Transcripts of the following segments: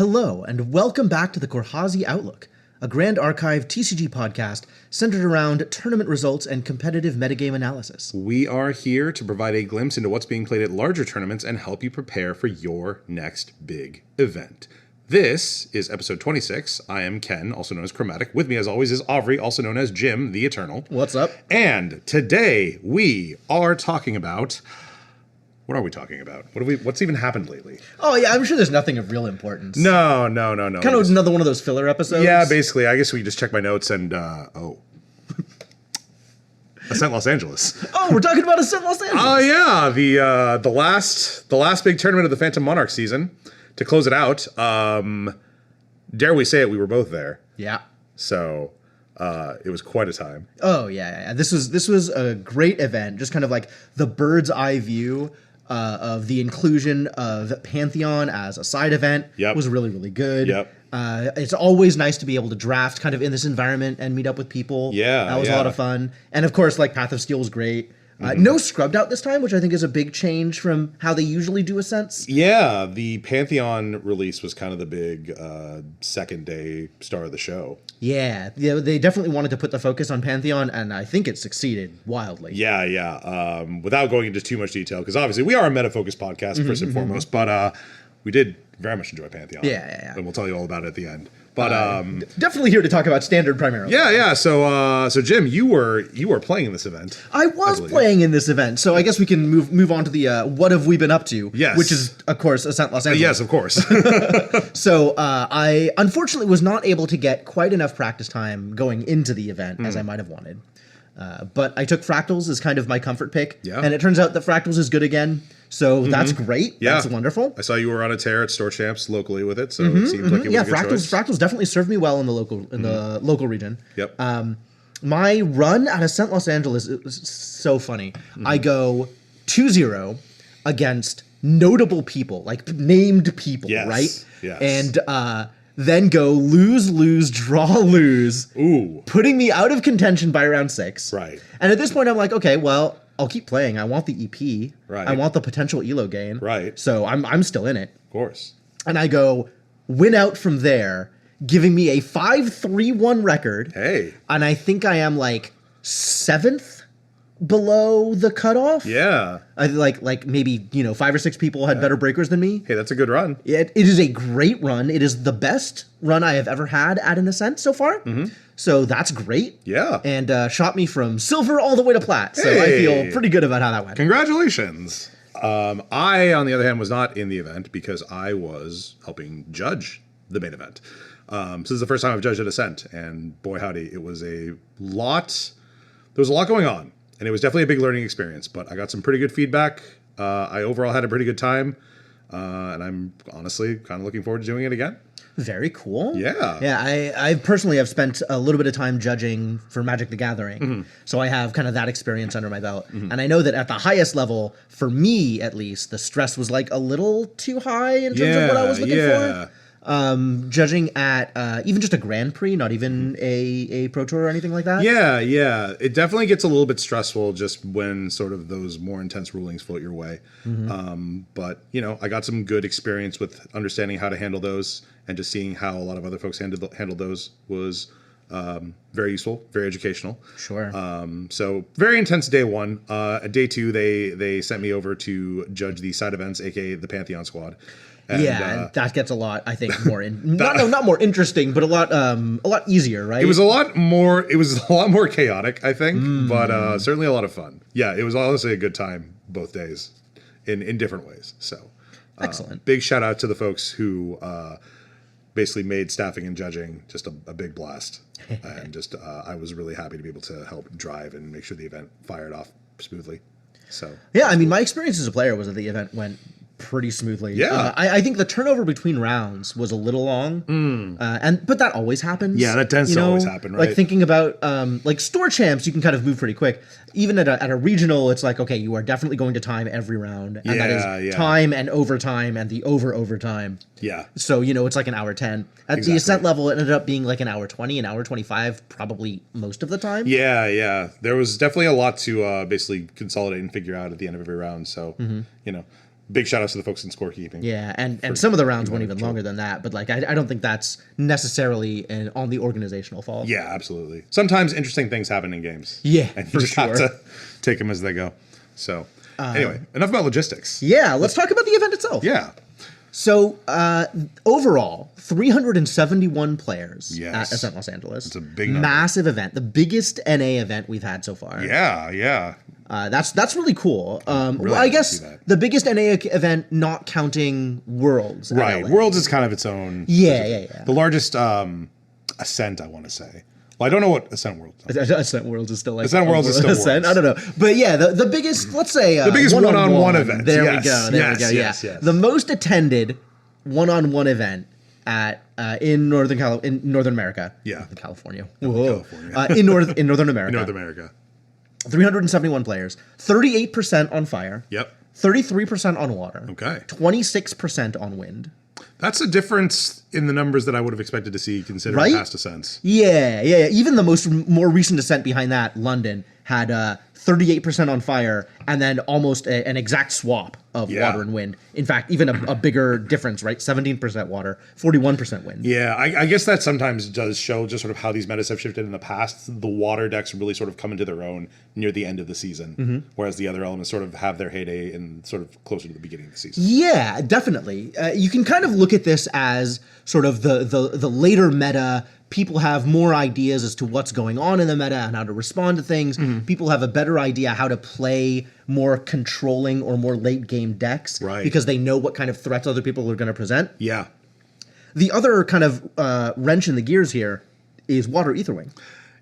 Hello, and welcome back to the Corhazi Outlook, a Grand Archive TCG podcast centered around tournament results and competitive metagame analysis. We are here to provide a glimpse into what's being played at larger tournaments and help you prepare for your next big event. This is episode 26. I am Ken, also known as Chromatic. With me, as always, is Aubrey, also known as Jim, the Eternal. What's up? And today we are talking about... What are we talking about? What's even happened lately? Oh, yeah, I'm sure there's nothing of real importance. No. Kind of another one of those filler episodes? Yeah, basically. I guess we just check my notes and, Ascent Los Angeles. Oh, we're talking about Ascent Los Angeles. Oh, yeah. The last big tournament of the Phantom Monarchs season. To close it out, dare we say it, we were both there. Yeah. So... it was quite a time. Oh, yeah. This was a great event. Just kind of like the bird's eye view of the inclusion of Pantheon as a side event was really, really good. Yep. It's always nice to be able to draft kind of in this environment and meet up with people. Yeah, that was a lot of fun. And of course, like Path of Steel was great. No scrubbed out this time, which I think is a big change from how they usually do Ascents. Yeah, the Pantheon release was kind of the big second day star of the show. Yeah, they definitely wanted to put the focus on Pantheon, and I think it succeeded wildly. Yeah. Without going into too much detail, because obviously we are a meta-focused podcast first and foremost, but we did very much enjoy Pantheon. Yeah. And we'll tell you all about it at the end. But definitely here to talk about Standard primarily. Yeah. So Jim, you were playing in this event. I was playing in this event, so I guess we can move on to the what have we been up to? Yes, which is of course Ascent Los Angeles. Yes, of course. So I unfortunately was not able to get quite enough practice time going into the event as I might have wanted. But I took Fractals as kind of my comfort pick, and it turns out that Fractals is good again. So that's great. Yeah. That's wonderful. I saw you were on a tear at Store Champs locally with it, so it seemed like it was a good choice. Fractals definitely served me well in the local region. Yep. My run at Ascent Los Angeles is so funny. I go 2-0 against notable people, like named people, right? Yes. And then go lose, draw, lose. Ooh. Putting me out of contention by round 6. Right. And at this point, I'm like, okay, well, I'll keep playing. I want the EP. Right. I want the potential ELO gain. Right. So I'm still in it. Of course. And I go win out from there, giving me a 5-3-1 record. Hey. And I think I am like 7th below the cutoff. Yeah. I like maybe 5 or 6 people had better breakers than me. Hey, that's a good run. It is a great run. It is the best run I have ever had at an Ascent so far. So that's great. Yeah. And shot me from silver all the way to plat. So I feel pretty good about how that went. Congratulations. I, on the other hand, was not in the event because I was helping judge the main event. So this is the first time I've judged at Ascent, and boy howdy, it was a lot. There was a lot going on, and it was definitely a big learning experience. But I got some pretty good feedback. I overall had a pretty good time, and I'm honestly kind of looking forward to doing it again. Very cool. Yeah. Yeah, I personally have spent a little bit of time judging for Magic the Gathering. So I have kind of that experience under my belt. And I know that at the highest level, for me at least, the stress was like a little too high in terms of what I was looking for. Judging at even just a Grand Prix, not even a Pro Tour or anything like that. Yeah. It definitely gets a little bit stressful just when sort of those more intense rulings float your way. But, I got some good experience with understanding how to handle those, and just seeing how a lot of other folks handled those was very useful, very educational. Sure. So very intense day 1. Day 2, they sent me over to judge the side events, aka the Pantheon squad. And, and that gets a lot, I think, more not more interesting, but a lot easier, right? It was a lot more chaotic, I think, but certainly a lot of fun. Yeah, it was honestly a good time both days in different ways. So excellent. Big shout out to the folks who basically made staffing and judging just a big blast. And just I was really happy to be able to help drive and make sure the event fired off smoothly. So yeah, I mean, my experience as a player was that the event went pretty smoothly. Yeah. I think the turnover between rounds was a little long. But that always happens. Yeah, that tends to always happen, right? Like thinking about like Store Champs, you can kind of move pretty quick. Even at a regional, it's like, okay, you are definitely going to time every round. And that is time and overtime and the overtime. Yeah. So, it's like an hour 10. At the Ascent level, it ended up being like an hour 20, an hour 25, probably most of the time. Yeah. There was definitely a lot to basically consolidate and figure out at the end of every round. So, big shout outs to the folks in scorekeeping. Yeah, and some of the rounds went even longer than that, but like I don't think that's necessarily on the organizational fault. Yeah, absolutely. Sometimes interesting things happen in games. Yeah, and you for just sure. have to take them as they go. So anyway, enough about logistics. Yeah, let's talk about the event itself. Yeah. So overall, 371 players at Ascent Los Angeles. It's a big number. Massive event, the biggest NA event we've had so far. Yeah. That's really cool. Really well, I guess see that. the biggest NA event, not counting Worlds. Right. LA. Worlds is kind of its own. Yeah. The largest Ascent, I want to say. Well, I don't know what Ascent Worlds is. Ascent Worlds is still like Ascent Worlds is still Ascent. Worlds. I don't know, but yeah, the biggest. Let's say the biggest one-on-one event. There Yes. we go. There we go. Yes. The most attended one-on-one event at in Northern America. Yeah. In California. California. In Northern America. North America. 371 players. 38% on fire. Yep. 33% on water. Okay. 26% on wind. That's a difference in the numbers that I would have expected to see considering past Ascents. Yeah. Even the more recent Ascent behind that, London, had 38% on fire and then almost an exact swap of water and wind. In fact, even a bigger difference, right? 17% water, 41% wind. Yeah, I guess that sometimes does show just sort of how these metas have shifted in the past. The water decks really sort of come into their own near the end of the season, whereas the other elements sort of have their heyday in sort of closer to the beginning of the season. Yeah, definitely. You can kind of look at this as sort of the later meta. People have more ideas as to what's going on in the meta and how to respond to things. People have a better idea how to play more controlling or more late game decks, right? Because they know what kind of threats other people are going to present. Yeah. The other kind of wrench in the gears here is Water Aetherwing.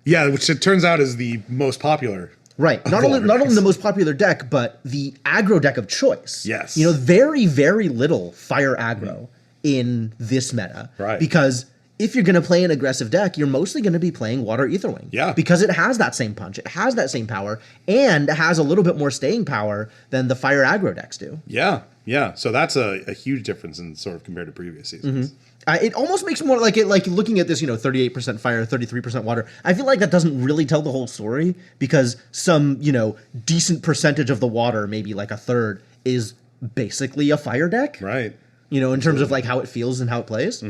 Yeah, which it turns out is the most popular. Right. Not only the most popular deck, but the aggro deck of choice. Yes. You know, very, very little fire aggro in this meta. Right. Because if you're going to play an aggressive deck, you're mostly going to be playing Water Aetherwing. Yeah. Because it has that same punch. It has that same power. And it has a little bit more staying power than the fire aggro decks do. Yeah. So that's a huge difference in sort of compared to previous seasons. It almost makes more like looking at this, 38% fire, 33% water. I feel like that doesn't really tell the whole story because some, decent percentage of the water, maybe like a third, is basically a fire deck. Right. In terms of like how it feels and how it plays.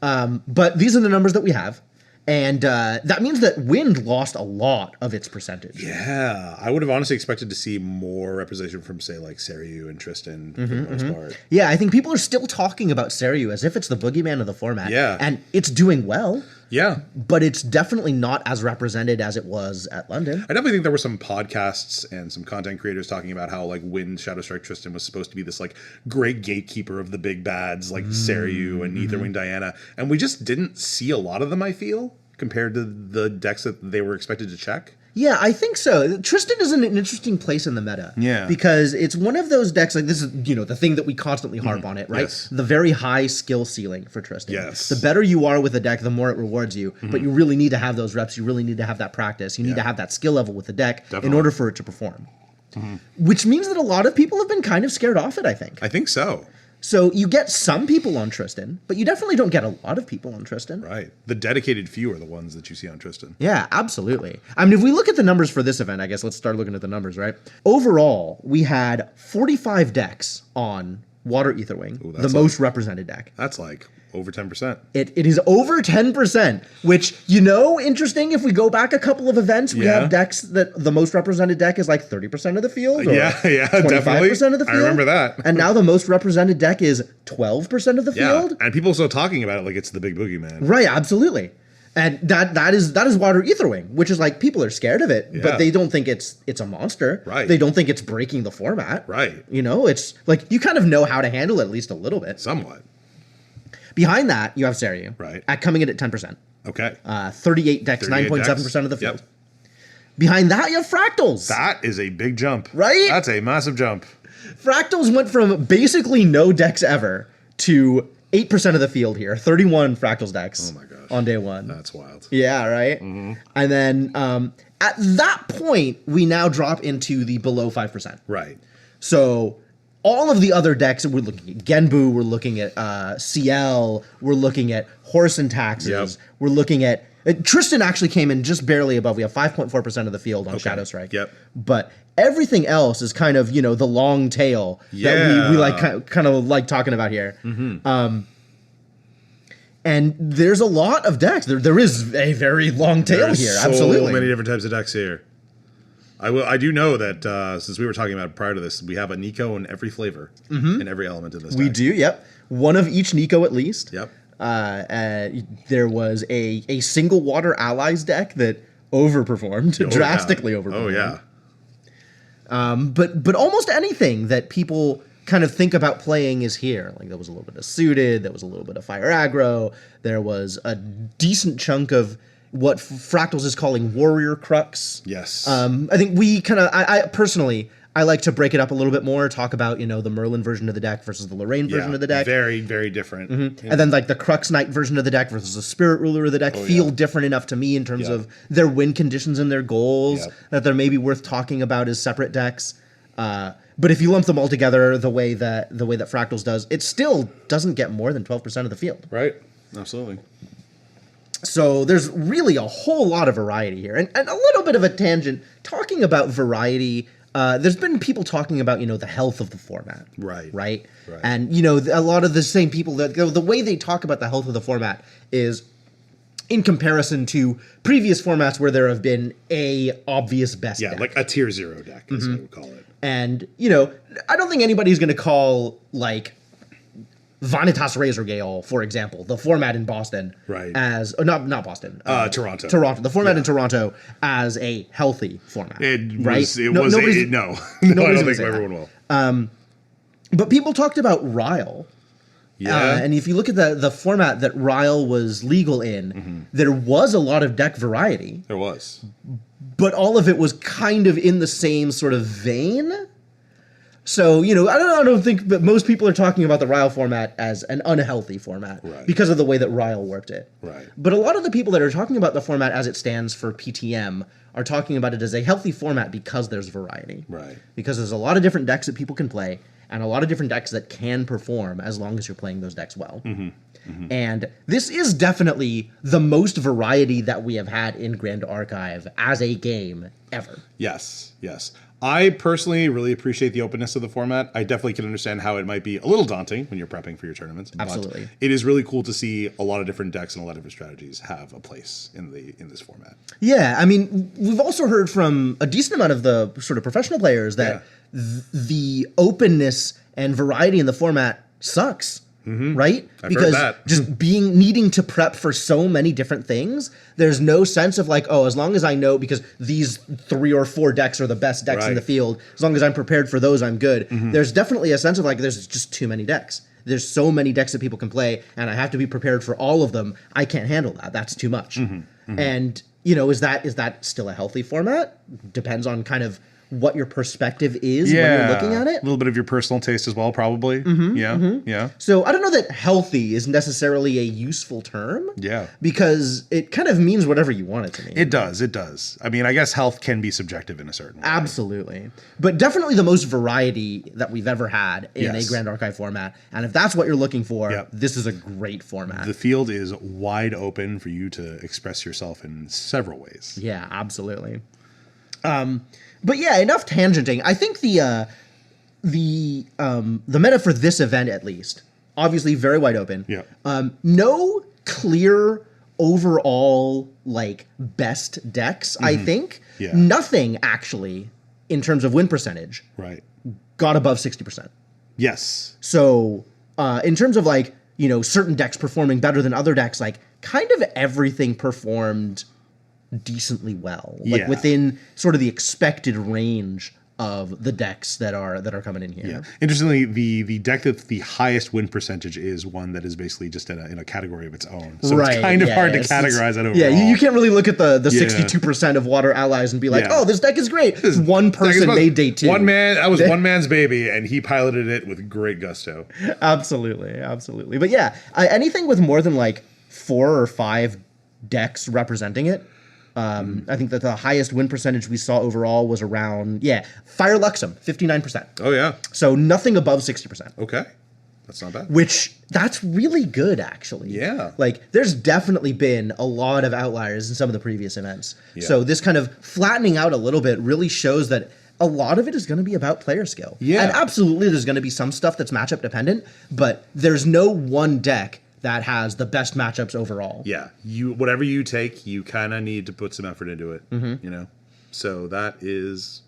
But these are the numbers that we have. And that means that wind lost a lot of its percentage. Yeah, I would have honestly expected to see more representation from, say, like Seiryu and Tristan for the most part. Yeah, I think people are still talking about Seiryu as if it's the boogeyman of the format. Yeah. And it's doing well. Yeah. But it's definitely not as represented as it was at London. I definitely think there were some podcasts and some content creators talking about how like Wind Shadowstrike Tristan was supposed to be this like great gatekeeper of the big bads like Seiryu and Aetherwing Diana. And we just didn't see a lot of them, I feel, compared to the decks that they were expected to check. Yeah, I think so. Tristan is in an interesting place in the meta. Yeah. Because it's one of those decks, like this is, the thing that we constantly harp on it, right? Yes. The very high skill ceiling for Tristan. Yes. The better you are with a deck, the more it rewards you. But you really need to have those reps. You really need to have that practice. You need to have that skill level with the deck in order for it to perform. Which means that a lot of people have been kind of scared off it, I think. I think so. So you get some people on Tristan, but you definitely don't get a lot of people on Tristan. Right. The dedicated few are the ones that you see on Tristan. Yeah, absolutely. I mean, if we look at the numbers for this event, I guess let's start looking at the numbers, right? Overall, we had 45 decks on Water Aetherwing, the most represented deck. That's like over 10%. It is over 10%, which, interesting. If we go back a couple of events, we have decks that the most represented deck is like 30% of the field. Or Yeah, 25% definitely. of the field. I remember that. And now the most represented deck is 12% of the field. And people still talking about it like it's the big boogeyman. Right, absolutely. And that is Water Aetherwing, which is like people are scared of it, but they don't think it's a monster. Right. They don't think it's breaking the format. Right. It's like you kind of know how to handle it at least a little bit. Somewhat. Behind that, you have Seiryu. Right. Coming in at 10%. Okay. 38 decks, 9.7% of the field. Behind that, you have Fractals. That is a big jump. Right? That's a massive jump. Fractals went from basically no decks ever to 8% of the field here. 31 Fractals decks. Oh my gosh. On day one. That's wild. Yeah, right? And then at that point, we now drop into the below 5%. Right. So all of the other decks, we're looking at Genbu, we're looking at CL, we're looking at Horse and Taxes, we're looking at Tristan actually came in just barely above. We have 5.4% of the field on Shadow Strike. Yep. But everything else is kind of, the long tail that we like kind of like talking about here. And there's a lot of decks. There is a very long tail here. Absolutely. So many different types of decks here. I do know that since we were talking about prior to this, we have a Nico in every flavor in every element of this deck. We do, yep. One of each Nico at least. Yep. There was a single water allies deck that overperformed, drastically overperformed. Oh, yeah. But almost anything that people kind of think about playing is here. Like there was a little bit of suited, there was a little bit of fire aggro, there was a decent chunk of what Fractals is calling warrior crux. Yes. I think we kind of, I personally, I like to break it up a little bit more, talk about, the Merlin version of the deck versus the Lorraine version of the deck. Very, very different. And then like the Crux Knight version of the deck versus the Spirit Ruler of the deck feel different enough to me in terms of their win conditions and their goals that they're maybe worth talking about as separate decks. But if you lump them all together the way that Fractals does, it still doesn't get more than 12% of the field. Right. Absolutely. So there's really a whole lot of variety here. And a little bit of a tangent, talking about variety, there's been people talking about, the health of the format. Right? And, a lot of the same people, that the way they talk about the health of the format is in comparison to previous formats where there have been a obvious best deck. Yeah, like a tier 0 deck is what I would call it. And, I don't think anybody's going to call, like, Vanitas Razorgale, for example, the format in Boston, as not Boston, Toronto, the format in Toronto as a healthy format. No, I don't think everyone will. But people talked about Ryle. And if you look at the format that Ryle was legal in, there was a lot of deck variety. There was. But all of it was kind of in the same sort of vein. So, I don't think that most people are talking about the Ryle format as an unhealthy format because of the way that Ryle worked it. But a lot of the people that are talking about the format as it stands for PTM are talking about it as a healthy format because there's variety. Because there's a lot of different decks that people can play and a lot of different decks that can perform as long as you're playing those decks well. And this is definitely the most variety that we have had in Grand Archive as a game ever. Yes. I personally really appreciate the openness of the format. I definitely can understand how it might be a little daunting when you're prepping for your tournaments. Absolutely. But it is really cool to see a lot of different decks and a lot of different strategies have a place in this format. Yeah, I mean, we've also heard from a decent amount of the sort of professional players that the openness and variety in the format sucks. Right? Because just needing to prep for so many different things, there's no sense of like, as long as I know, because these 3 or 4 decks are the best decks in the field, as long as I'm prepared for those, I'm good. There's definitely a sense of like, there's just too many decks. There's so many decks that people can play, and I have to be prepared for all of them. I can't handle that. That's too much. And, is that still a healthy format? Depends on kind of what your perspective is when you're looking at it. A little bit of your personal taste as well, probably. Yeah. So I don't know that healthy is necessarily a useful term. Because it kind of means whatever you want it to mean. It does. I mean, I guess health can be subjective in a certain way. Absolutely. But definitely the most variety that we've ever had in a Grand Archive format. And if that's what you're looking for, this is a great format. The field is wide open for you to express yourself in several ways. Yeah, absolutely. But yeah, enough tangenting. I think the meta for this event, at least, obviously very wide open. No clear overall like best decks. I think nothing actually in terms of win percentage. Got above 60%. Yes. So in terms of like certain decks performing better than other decks, like kind of everything performed decently well, like within sort of the expected range of the decks that are coming in here. Interestingly, the deck that's the highest win percentage is one that is basically just in a category of its own. So it's kind of hard to categorize that overall. Yeah, you can't really look at the 62% of water allies and be like, oh, this deck is great. One person made day 2. That was one man's baby, and he piloted it with great gusto. Absolutely. But yeah, anything with more than like 4 or 5 decks representing it, I think that the highest win percentage we saw overall was around, Fire Luxem, 59%. Oh, yeah. So nothing above 60%. Okay. That's not bad. Which, that's really good, actually. Yeah. Like, there's definitely been a lot of outliers in some of the previous events. Yeah. So this kind of flattening out a little bit really shows that a lot of it is going to be about player skill. Yeah. And absolutely there's going to be some stuff that's matchup dependent, but there's no one deck that has the best matchups overall. Yeah. Whatever you take, you kind of need to put some effort into it, you know? So that is,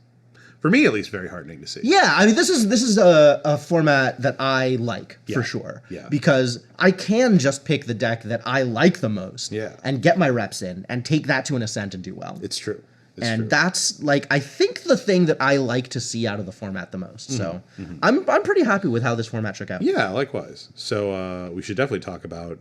for me at least, very heartening to see. Yeah, I mean, this is a format that I like, Yeah. for sure. Yeah. Because I can just pick the deck that I like the most Yeah. and get my reps in and take that to an Ascent and do well. It's true. It's and true. that's, like, I think the thing that I like to see out of the format the most. So I'm pretty happy with how this format shook out. Yeah, likewise. So we should definitely talk about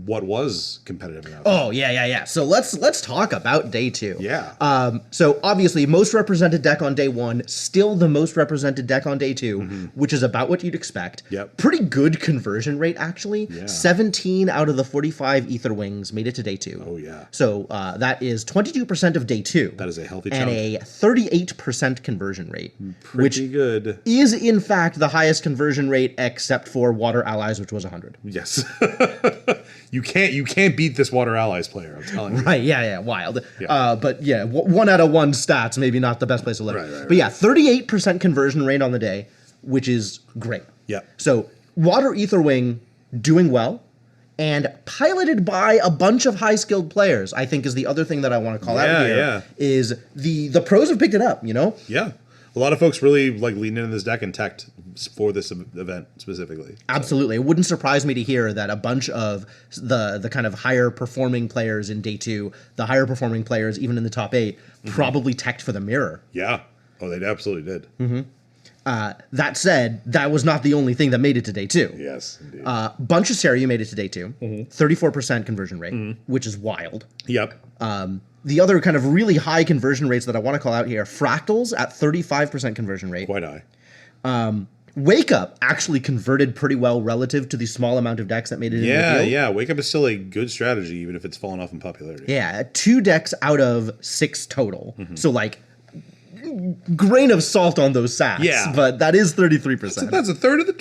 what was competitive enough. Oh, yeah. So let's talk about day 2. Yeah. So obviously, most represented deck on day 1, still the most represented deck on day 2, which is about what you'd expect. Yep. Pretty good conversion rate, actually. Yeah. 17 out of the 45 Ether Wings made it to day 2. Oh, yeah. So that is 22% of day 2. That is a healthy and chunk. a 38% conversion rate, Pretty good. is in fact the highest conversion rate except for Water Allies, which was 100. Yes. You can't beat this Water Allies player, I'm telling you. Right, yeah, wild. Yeah. But yeah, 1 out of 1 stats, maybe not the best place to live. Right. But yeah, 38% conversion rate on the day, which is great. Yeah. So Water Ether Wing doing well, and piloted by a bunch of high-skilled players, I think is the other thing that I want to call out here. Yeah. Is the pros have picked it up, you know? Yeah. A lot of folks really like leaned into this deck and teched for this event specifically. Absolutely. It wouldn't surprise me to hear that a bunch of the kind of higher performing players in day 2, the higher performing players even in the top 8, probably teched for the mirror. Yeah. Oh, they absolutely did. That said, that was not the only thing that made it to day 2. Yes, indeed. Bunch of Seria made it to day 2, 34% conversion rate, which is wild. Yep. The other kind of really high conversion rates that I want to call out here, Fractals at 35% conversion rate. Quite high. Wake Up actually converted pretty well relative to the small amount of decks that made it in the field. Yeah. Wake Up is still a good strategy, even if it's fallen off in popularity. Yeah, 2 decks out of 6 total. So like, grain of salt on those sats. Yeah. But that is 33%. So that's a third of the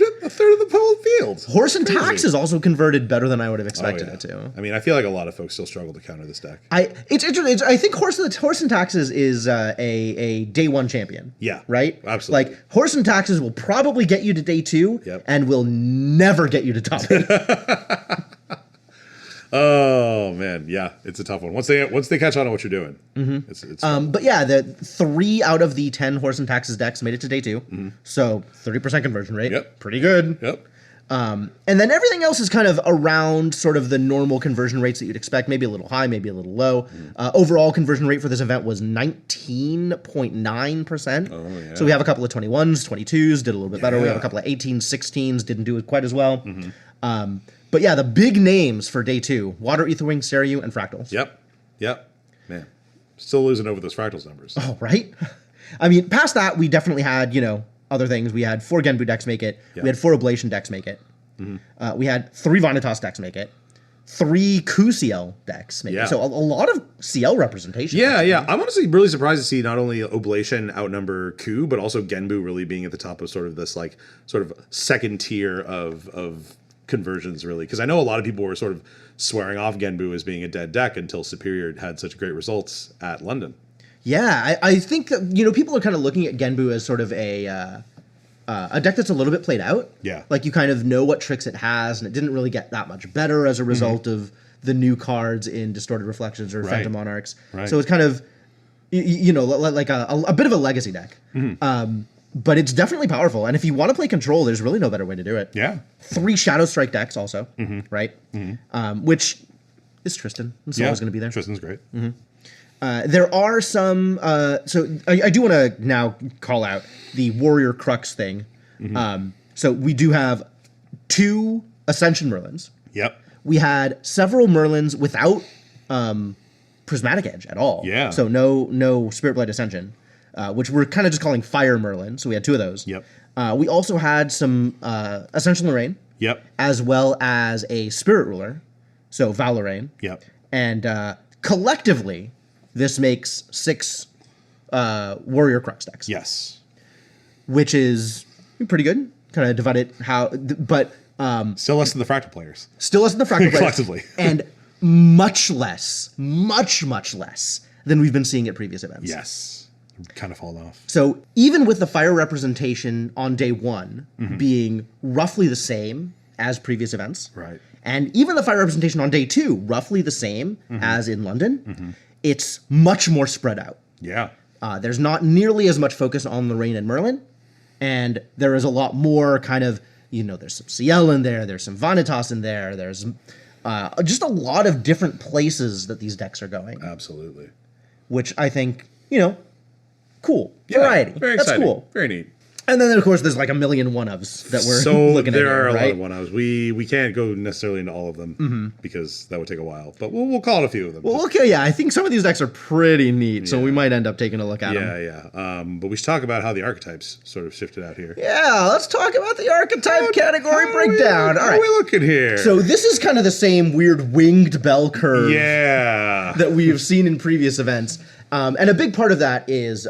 whole field. Horse and Tax is also converted better than I would have expected Oh, yeah. it to. I mean, I feel like a lot of folks still struggle to counter this deck. It's interesting. I think Horse and Taxes is a day 1 champion. Yeah, Right? absolutely. Like, Horse and Taxes will probably get you to day 2 Yep. and will never get you to top 8. Oh man, yeah, it's a tough one. Once they catch on to what you're doing, it's But yeah, the 3 out of the 10 Horse and Taxes decks made it to day 2. So 30% conversion rate. Yep. Pretty good. yep. And then everything else is kind of around sort of the normal conversion rates that you'd expect, maybe a little high, maybe a little low. Overall conversion rate for this event was 19.9%. Oh, yeah. So we have a couple of 21s, 22s, did a little bit better. We have a Yeah. couple of 18s, 16s, didn't do it quite as well. But yeah, the big names for day 2, Water, Etherwing, Seria, and Fractals. Yep. Man, still losing over those Fractals numbers. Oh, right? I mean, past that, we definitely had, other things. We had 4 Genbu decks make it. Yeah. We had 4 Ablation decks make it. We had 3 Vanitas decks make it. 3 Ku CL decks make Yeah. it. So a lot of CL representation. Yeah. I'm honestly really surprised to see not only Oblation outnumber Ku, but also Genbu really being at the top of sort of this like sort of second tier of conversions, really, because I know a lot of people were sort of swearing off Genbu as being a dead deck until Superior had such great results at London. Yeah, I think that, people are kind of looking at Genbu as sort of a deck that's a little bit played out. Yeah. Like, you kind of know what tricks it has, and it didn't really get that much better as a result of the new cards in Distorted Reflections or Phantom Monarchs. Right. So it's kind of, like a bit of a legacy deck. But it's definitely powerful, and if you want to play Control, there's really no better way to do it. Yeah. 3 Shadow Strike decks also, right? Which is Tristan. It's always going to be there. Tristan's great. There are some. So I do want to now call out the Warrior Crux thing. So we do have 2 Ascension Merlins. Yep. We had several Merlins without Prismatic Edge at all. Yeah. So no Spirit Blade Ascension, which we're kind of just calling Fire Merlin. So we had 2 of those. Yep. We also had some Ascension Lorraine. Yep. As well as a Spirit Ruler. So Val Lorraine. Yep. And collectively, this makes 6 Warrior Crux decks. Yes. Which is pretty good. Kind of divide it but Still less than the Fractal players. Still less than the Fractal players. Collectively. And much less than we've been seeing at previous events. Yes. Kind of fallen off. So even with the fire representation on day one being roughly the same as previous events, Right. and even the fire representation on day two roughly the same as in London, it's much more spread out. Yeah. There's not nearly as much focus on Lorraine and Merlin, and there is a lot more kind of, there's some CL in there, there's some Vanitas in there, there's just a lot of different places that these decks are going. Absolutely. Which I think, cool. Yeah, Variety. Very That's exciting. cool. Very neat. And then, of course, there's like a million one-ofs that we're looking at. There are a right? lot of one-offs. We can't go necessarily into all of them because that would take a while. But we'll call it a few of them. Well, okay, yeah. I think some of these decks are pretty neat, so we might end up taking a look at them. Yeah. But we should talk about how the archetypes sort of shifted out here. Yeah, let's talk about the archetype category breakdown. All How right. are we looking here? So this is kind of the same weird winged bell curve that we've seen in previous events. And a big part of that is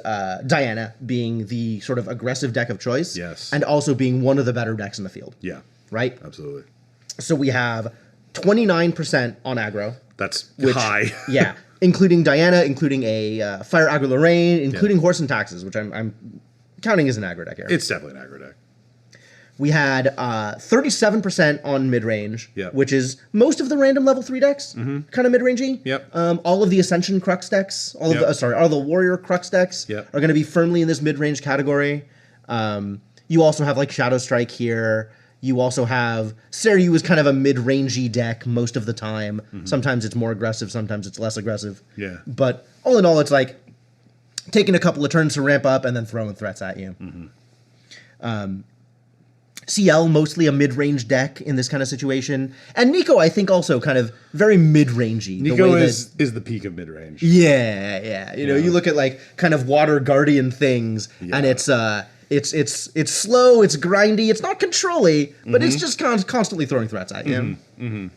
Diana being the sort of aggressive deck of choice. Yes. And also being one of the better decks in the field. Yeah. Right? Absolutely. So we have 29% on aggro. That's Which, high. Yeah. Including Diana, including a Fire Aggro Lorraine, including Horse and Taxes, which I'm counting as an aggro deck here. It's definitely an aggro deck. We had 37% on mid-range, Yep. which is most of the random level 3 decks, kind of mid-rangey. Yep. All of the Ascension Crux decks, all of the Warrior Crux decks are going to be firmly in this mid-range category. You also have like Shadow Strike here. You also have Seiryu is kind of a mid-rangey deck most of the time. Sometimes it's more aggressive, sometimes it's less aggressive. Yeah. But all in all, it's like taking a couple of turns to ramp up and then throwing threats at you. CL, mostly a mid-range deck in this kind of situation. And Nico, I think, also kind of very mid-rangey. Nico is the peak of mid-range. Yeah. You look at like kind of water guardian things, and it's slow, it's grindy, it's not control-y, but it's just constantly throwing threats at you. And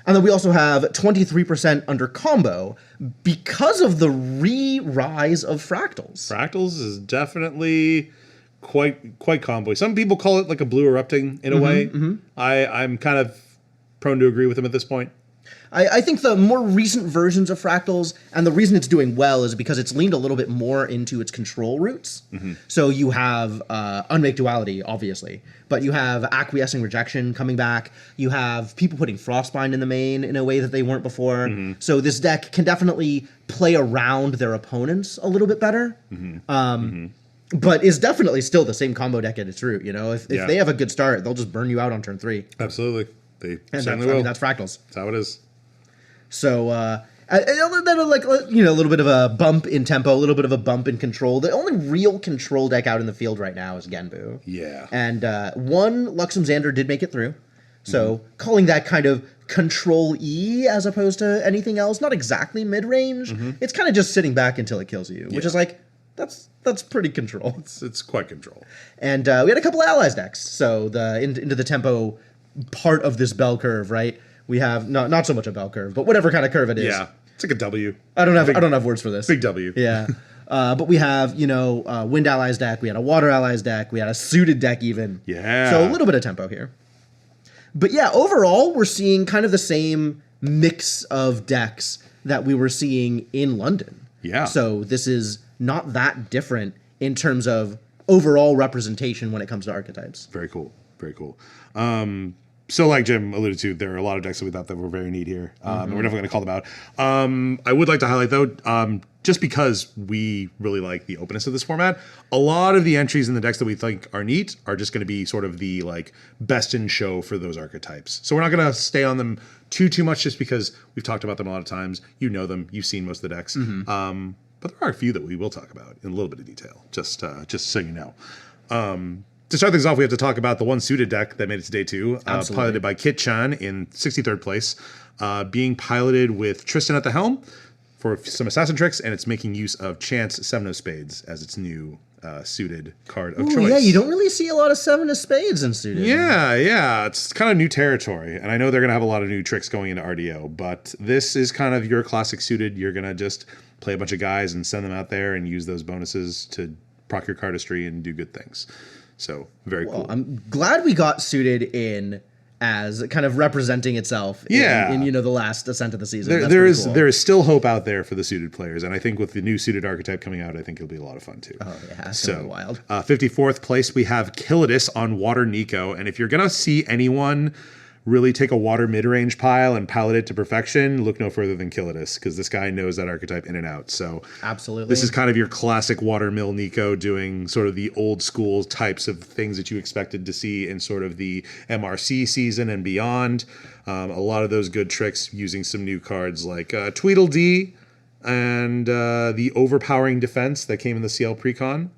then we also have 23% under combo because of the re-rise of fractals. Fractals is definitely quite combo. Some people call it like a blue erupting in a way. I'm kind of prone to agree with them at this point. I think the more recent versions of fractals, and the reason it's doing well is because it's leaned a little bit more into its control roots. So you have Unmake Duality, obviously, but you have Acquiescing Rejection coming back. You have people putting Frostbind in the main in a way that they weren't before. So this deck can definitely play around their opponents a little bit better. But is definitely still the same combo deck at its root. If they have a good start, they'll just burn you out on turn 3. Absolutely. They And certainly will. that's fractals. That's how it is. So, then a little bit of a bump in tempo, a little bit of a bump in control. The only real control deck out in the field right now is Genbu. Yeah. And one Luxem Xander did make it through. So calling that kind of control E as opposed to anything else, not exactly mid-range. It's kind of just sitting back until it kills you, which is like, that's pretty control. It's quite control. And we had a couple of allies decks. So into the tempo part of this bell curve, right? We have not so much a bell curve, but whatever kind of curve it is. Yeah. It's like a W. I don't have words for this. Big W. Yeah. But we have, Wind Allies deck, we had a Water Allies deck, we had a suited deck even. Yeah. So a little bit of tempo here. But yeah, overall, we're seeing kind of the same mix of decks that we were seeing in London. Yeah. So this is not that different in terms of overall representation when it comes to archetypes. Very cool. Very cool. So like Jim alluded to, there are a lot of decks that we thought that were very neat here. And we're definitely going to call them out. I would like to highlight, though, just because we really like the openness of this format, a lot of the entries in the decks that we think are neat are just going to be sort of the like best in show for those archetypes. So we're not going to stay on them too much just because we've talked about them a lot of times. You know them. You've seen most of the decks. But there are a few that we will talk about in a little bit of detail, just so you know. To start things off, we have to talk about the one suited deck that made it to day 2, piloted by Kit Chan in 63rd place, being piloted with Tristan at the helm for some assassin tricks, and it's making use of Chance Seven of Spades as its new suited card of choice. Yeah, you don't really see a lot of Seven of Spades in suited. Yeah, it's kind of new territory, and I know they're going to have a lot of new tricks going into RDO, but this is kind of your classic suited. You're going to just play a bunch of guys and send them out there and use those bonuses to proc your cardistry and do good things. So, very cool. I'm glad we got suited in as kind of representing itself in the last Ascent of the season. There is still hope out there for the suited players, and I think with the new suited archetype coming out, I think it'll be a lot of fun too. Oh yeah, it's gonna be wild. 54th place, we have Killadus on Water Nico, and if you're gonna see anyone really take a water mid-range pile and pilot it to perfection, look no further than Killadus, because this guy knows that archetype in and out. So absolutely, this is kind of your classic watermill Nico doing sort of the old school types of things that you expected to see in sort of the MRC season and beyond. A lot of those good tricks using some new cards like Tweedledee and the overpowering defense that came in the CL Precon.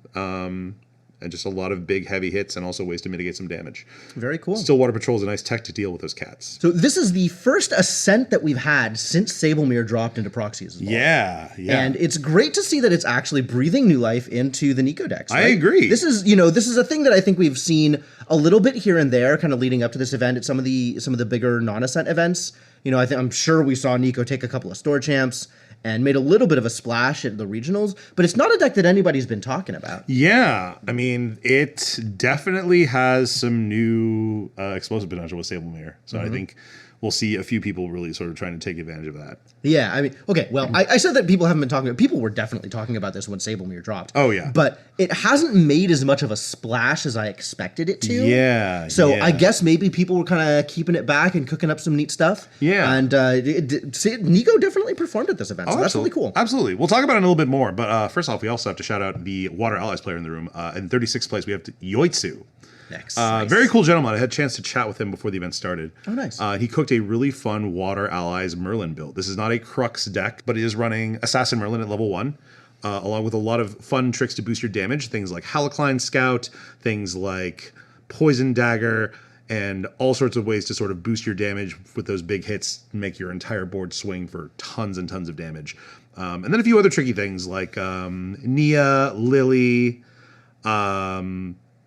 And just a lot of big, heavy hits and also ways to mitigate some damage. Very cool. Stillwater Patrol is a nice tech to deal with those cats. So this is the first Ascent that we've had since Sablemere dropped into Proxies as well. Yeah. And it's great to see that it's actually breathing new life into the Nico decks. Right? I agree. This is a thing that I think we've seen a little bit here and there, kind of leading up to this event at some of the bigger non-Ascent events. I'm sure we saw Nico take a couple of store champs and made a little bit of a splash at the regionals, but it's not a deck that anybody's been talking about. Yeah, I mean, it definitely has some new explosive potential with Sablemere, so I think we'll see a few people really sort of trying to take advantage of that. Yeah, I mean, okay, well, I said that people haven't been talking about. People were definitely talking about this when Sablemere dropped. Oh, yeah. But it hasn't made as much of a splash as I expected it to. Yeah. So I guess maybe people were kind of keeping it back and cooking up some neat stuff. Yeah. And Nico definitely performed at this event, so that's really cool. Absolutely. We'll talk about it in a little bit more, but first off, we also have to shout out the Water Allies player in the room. In 36th place, we have Yoitsu. Nice. Very cool gentleman. I had a chance to chat with him before the event started. Oh, nice. He cooked a really fun Water Allies Merlin build. This is not a Crux deck, but it is running Assassin Merlin at level 1, along with a lot of fun tricks to boost your damage. Things like Halocline Scout, things like Poison Dagger, and all sorts of ways to sort of boost your damage with those big hits, make your entire board swing for tons and tons of damage. And then a few other tricky things like Nia, Lily,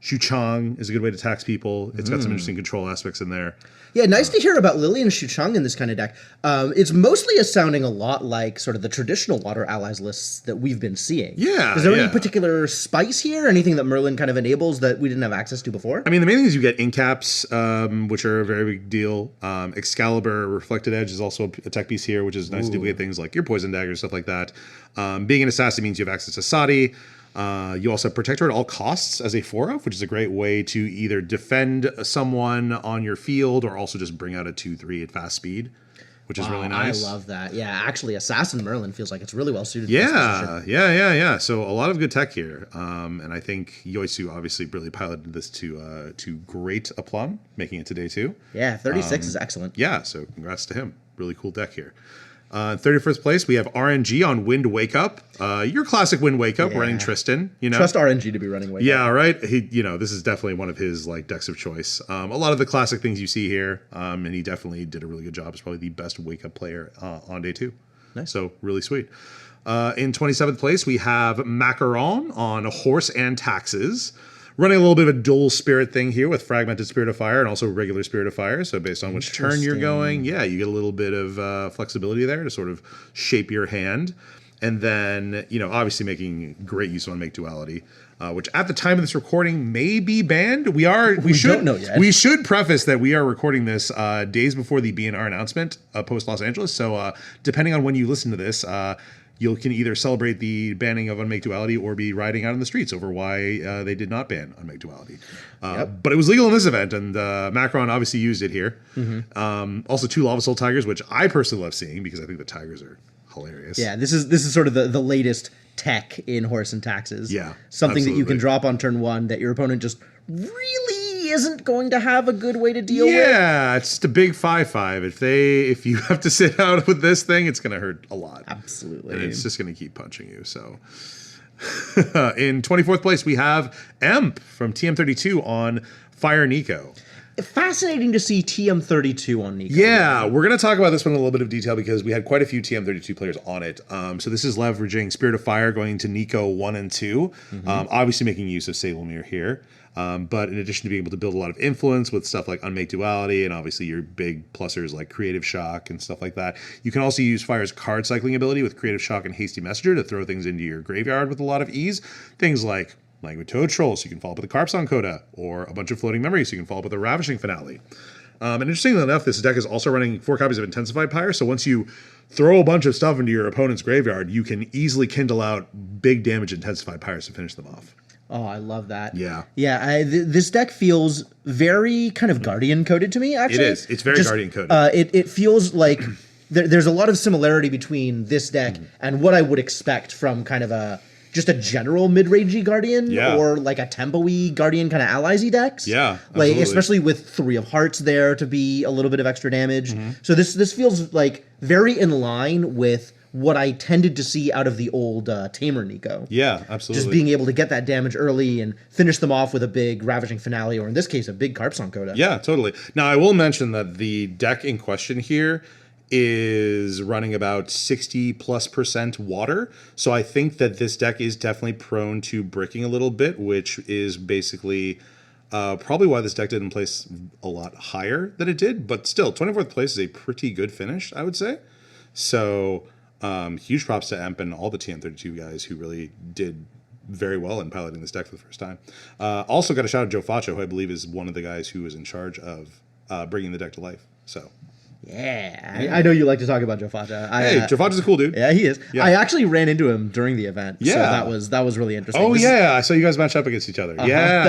Shuchang is a good way to tax people. It's got some interesting control aspects in there. Yeah, nice to hear about Lily and Shuchang in this kind of deck. It's mostly sounding a lot like sort of the traditional Water Allies lists that we've been seeing. Yeah. Is there any particular spice here? Anything that Merlin kind of enables that we didn't have access to before? I mean, the main thing is you get incaps, which are a very big deal. Excalibur, Reflected Edge is also a tech piece here, which is nice to duplicate things like your Poison Dagger, stuff like that. Being an assassin means you have access to Sadi. You also have Protector at all costs as a 4-of, which is a great way to either defend someone on your field or also just bring out a 2/3 at fast speed, which is really nice. I love that. Yeah, actually, Assassin Merlin feels like it's really well suited. Yeah. So a lot of good tech here, and I think Yoitsu obviously really piloted this to great aplomb, making it to day 2. Yeah, 36 is excellent. Yeah, so congrats to him. Really cool deck here. 31st place, we have RNG on Wind Wake Up. Your classic Wind Wake Up, running Tristan. Trust RNG to be running Wake Up. Yeah, right. He, this is definitely one of his decks of choice. A lot of the classic things you see here, and he definitely did a really good job. He's probably the best Wake Up player on day 2. Nice. So really sweet. In 27th place, we have Macaron on Horse and Taxes. Running a little bit of a dual spirit thing here with Fragmented Spirit of Fire and also regular Spirit of Fire. So based on which turn you're going, you get a little bit of flexibility there to sort of shape your hand. And then, obviously making great use of Unmake Duality, which at the time of this recording may be banned. We don't know yet. We should preface that we are recording this days before the BNR announcement post Los Angeles. So depending on when you listen to this, you can either celebrate the banning of Unmake Duality or be riding out in the streets over why they did not ban Unmake Duality. But it was legal in this event, and Macron obviously used it here. Also 2 Lava Soul Tigers, which I personally love seeing because I think the Tigers are hilarious. Yeah, this is sort of the latest tech in Horse and Taxes. Yeah, something that you can drop on turn 1 that your opponent just really isn't going to have a good way to deal with. Yeah, it's just a big 5/5. If you have to sit out with this thing, it's going to hurt a lot. Absolutely. And it's just going to keep punching you. So in 24th place, we have Emp from TM32 on Fire Nico. Fascinating to see TM32 on Nico. Yeah, we're going to talk about this one in a little bit of detail because we had quite a few TM32 players on it. So this is leveraging Spirit of Fire going to Nico 1 and 2, obviously making use of Sablemere here. But in addition to being able to build a lot of influence with stuff like Unmake Duality and obviously your big plussers like Creative Shock and stuff like that, you can also use Fire's card cycling ability with Creative Shock and Hasty Messenger to throw things into your graveyard with a lot of ease. Things like Languid Toad Troll, so you can follow up with a Carpsong Coda, or a bunch of Floating Memories, so you can follow up with a Ravishing Finale. And interestingly enough, this deck is also running 4 copies of Intensified Pyre. So once you throw a bunch of stuff into your opponent's graveyard, you can easily kindle out big damage Intensified Pyres to finish them off. Oh, I love that. Yeah. Yeah, this deck feels very kind of Guardian coded to me, actually. It is. It's very Guardian coded. It feels like there's a lot of similarity between this deck and what I would expect from kind of just a general mid-rangey Guardian or like a tempo-y Guardian kind of allies-y decks. Yeah, like especially with 3 of Hearts there to be a little bit of extra damage. So this feels like very in line with what I tended to see out of the old Tamer Nico. Yeah, absolutely. Just being able to get that damage early and finish them off with a big Ravaging Finale, or in this case, a big Carpsong Coda. Yeah, totally. Now, I will mention that the deck in question here is running about 60+% water. So I think that this deck is definitely prone to bricking a little bit, which is basically probably why this deck didn't place a lot higher than it did. But still, 24th place is a pretty good finish, I would say. So huge props to Emp and all the TM32 guys who really did very well in piloting this deck for the first time. Also got a shout out Joe Faccio, who I believe is one of the guys who is in charge of bringing the deck to life. So... Yeah, I know you like to talk about Joe Faccia. Hey, Joe Faccia's a cool dude. Yeah, he is. Yeah. I actually ran into him during the event. Yeah, so that was really interesting. Oh yeah, I saw you guys match up against each other. Yeah,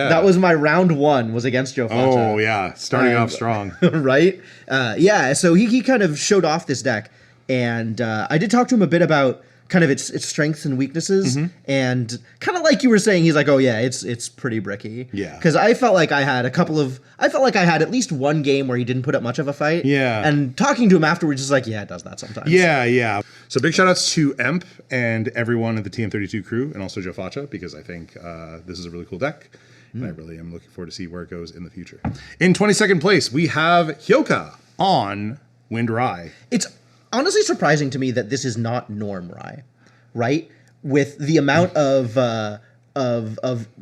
that was my round 1 was against Joe Faccia. Oh yeah, starting off strong. Right? Yeah. So he kind of showed off this deck, and I did talk to him a bit about kind of its strengths and weaknesses, and kind of like you were saying, he's like, oh yeah, it's pretty bricky. Yeah. Because I felt like I had at least one game where he didn't put up much of a fight. Yeah. And talking to him afterwards, just like, yeah, it does that sometimes. Yeah. So big shout outs to Emp and everyone at the TM32 crew, and also Joe Faccia, because I think this is a really cool deck. And I really am looking forward to see where it goes in the future. In 22nd place, we have Hyoka on Windrai. It's honestly surprising to me that this is not Norm Rye, right? With the amount of